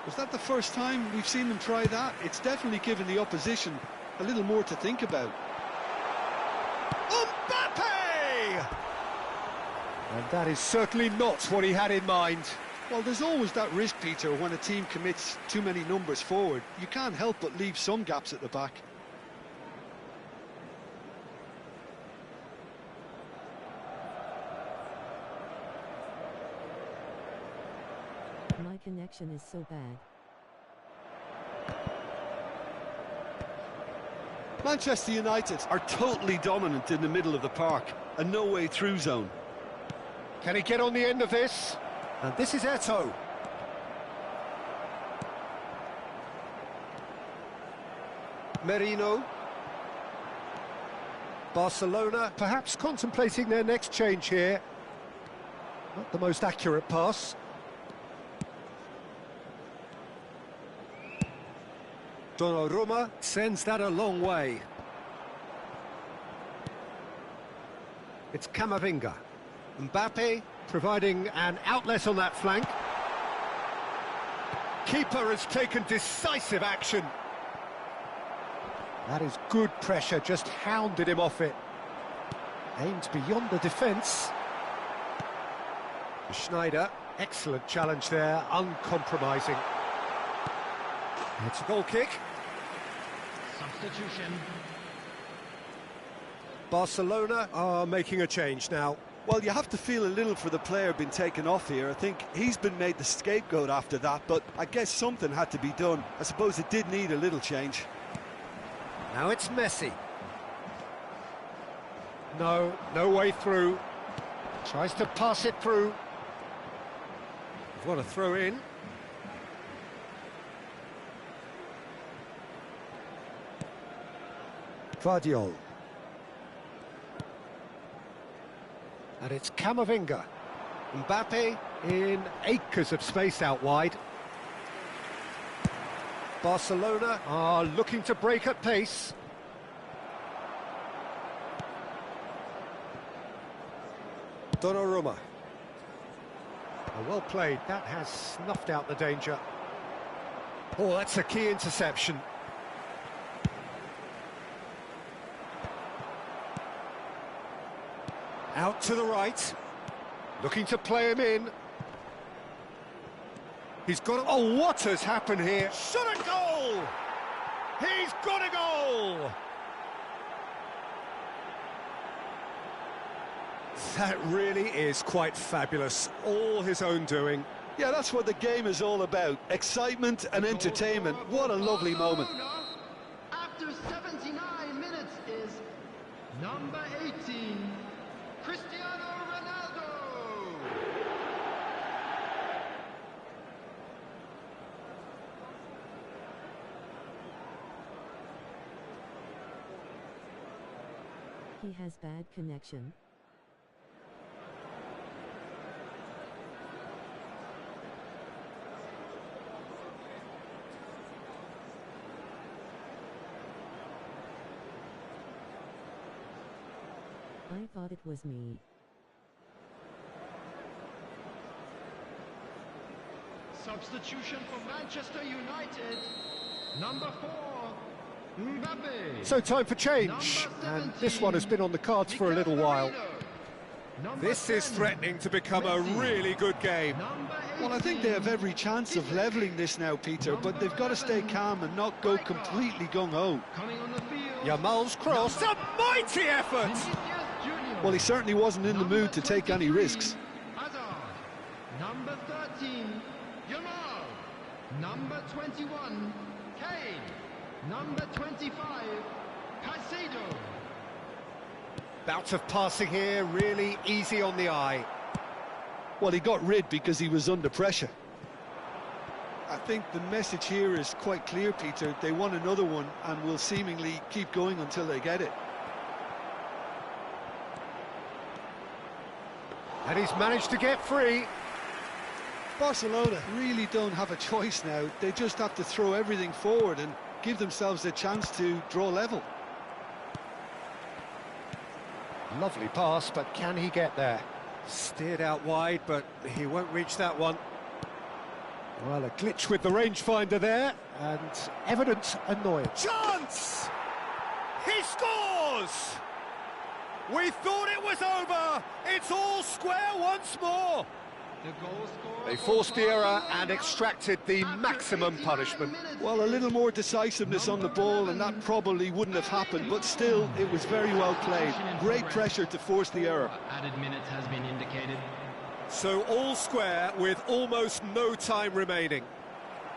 Was that the first time we've seen them try that? It's definitely given the opposition a little more to think about. Mbappe! And that is certainly not what he had in mind. Well, there's always that risk, Peter, when a team commits too many numbers forward. You can't help but leave some gaps at the back. My connection is so bad. Manchester United are totally dominant in the middle of the park, a no-way through zone. Can he get on the end of this? And this is Eto'o. Merino. Barcelona perhaps contemplating their next change here. Not the most accurate pass. Donnarumma sends that a long way. It's Camavinga. Mbappe providing an outlet on that flank. keeper has taken decisive action. That is good pressure, just hounded him off it. Aimed beyond the defence. Schneider, excellent challenge there, uncompromising. It's a goal kick. Substitution. Barcelona are making a change now. Well, you have to feel a little for the player being taken off here. I think he's been made the scapegoat after that, but I guess something had to be done. I suppose it did need a little change. Now it's Messi. No way through. Tries to pass it through. What a throw in. Guardiola. And it's Camavinga. Mbappe in acres of space out wide. Barcelona are looking to break at pace. Donnarumma. Well played, that has snuffed out the danger. Oh, that's a key interception. Out to the right, looking to play him in. He's got... Oh, what has happened here? Shot a goal! He's got a goal! That really is quite fabulous, all his own doing. Yeah, that's what the game is all about. Excitement and entertainment. What a lovely moment. After 79 minutes is number 18, Cristiano Ronaldo. He has bad connection. I thought it was me. Substitution for Manchester United, number 4, Mbappe. So time for change, and this one has been on the cards for a little while. This is threatening to become a really good game. Well, I think they have every chance of levelling this now, Peter, but they've got to stay calm and not go completely gung-ho. Yamal's cross, a mighty effort! Well, he certainly wasn't in the mood to take any risks. Hazard. Number 13, Yamal. Number 21, Kane. Number 25, Caicedo. Bout of passing here, really easy on the eye. Well, he got rid because he was under pressure. I think the message here is quite clear, Peter. They want another one and will seemingly keep going until they get it. And he's managed to get free. Barcelona really don't have a choice now. They just have to throw everything forward and give themselves a chance to draw level. Lovely pass, but can he get there? Steered out wide, but he won't reach that one. Well, a glitch with the rangefinder there, and evident annoyance. Chance! He scores! We thought it was over! It's all square once more! They forced the error and extracted the maximum punishment. Well, a little more decisiveness on the ball and that probably wouldn't have happened, but still, it was very well played. Great pressure to force the error. Added minutes has been indicated. So all square with almost no time remaining.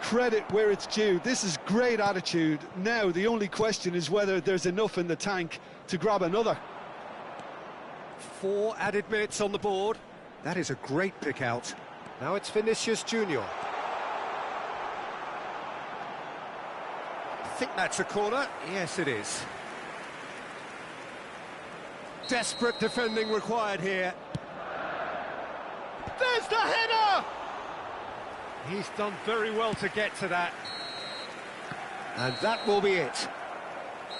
Credit where it's due. This is great attitude. Now, the only question is whether there's enough in the tank to grab another. 4 added minutes on the board. That is a great pick out. Now it's Vinicius Junior. I think that's a corner. Yes, it is. Desperate defending required here. There's the header! He's done very well to get to that. And that will be it.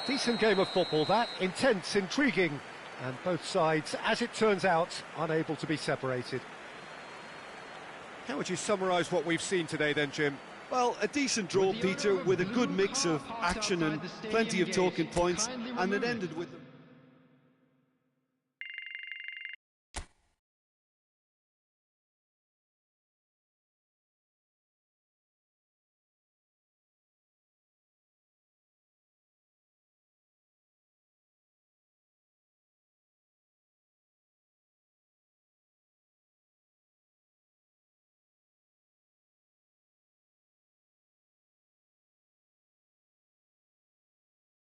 Decent game of football, that. Intense, intriguing. And both sides, as it turns out, unable to be separated. How would you summarise what we've seen today then, Jim? Well, a decent draw, Peter, with a good mix of action and plenty of talking points, and it ended with...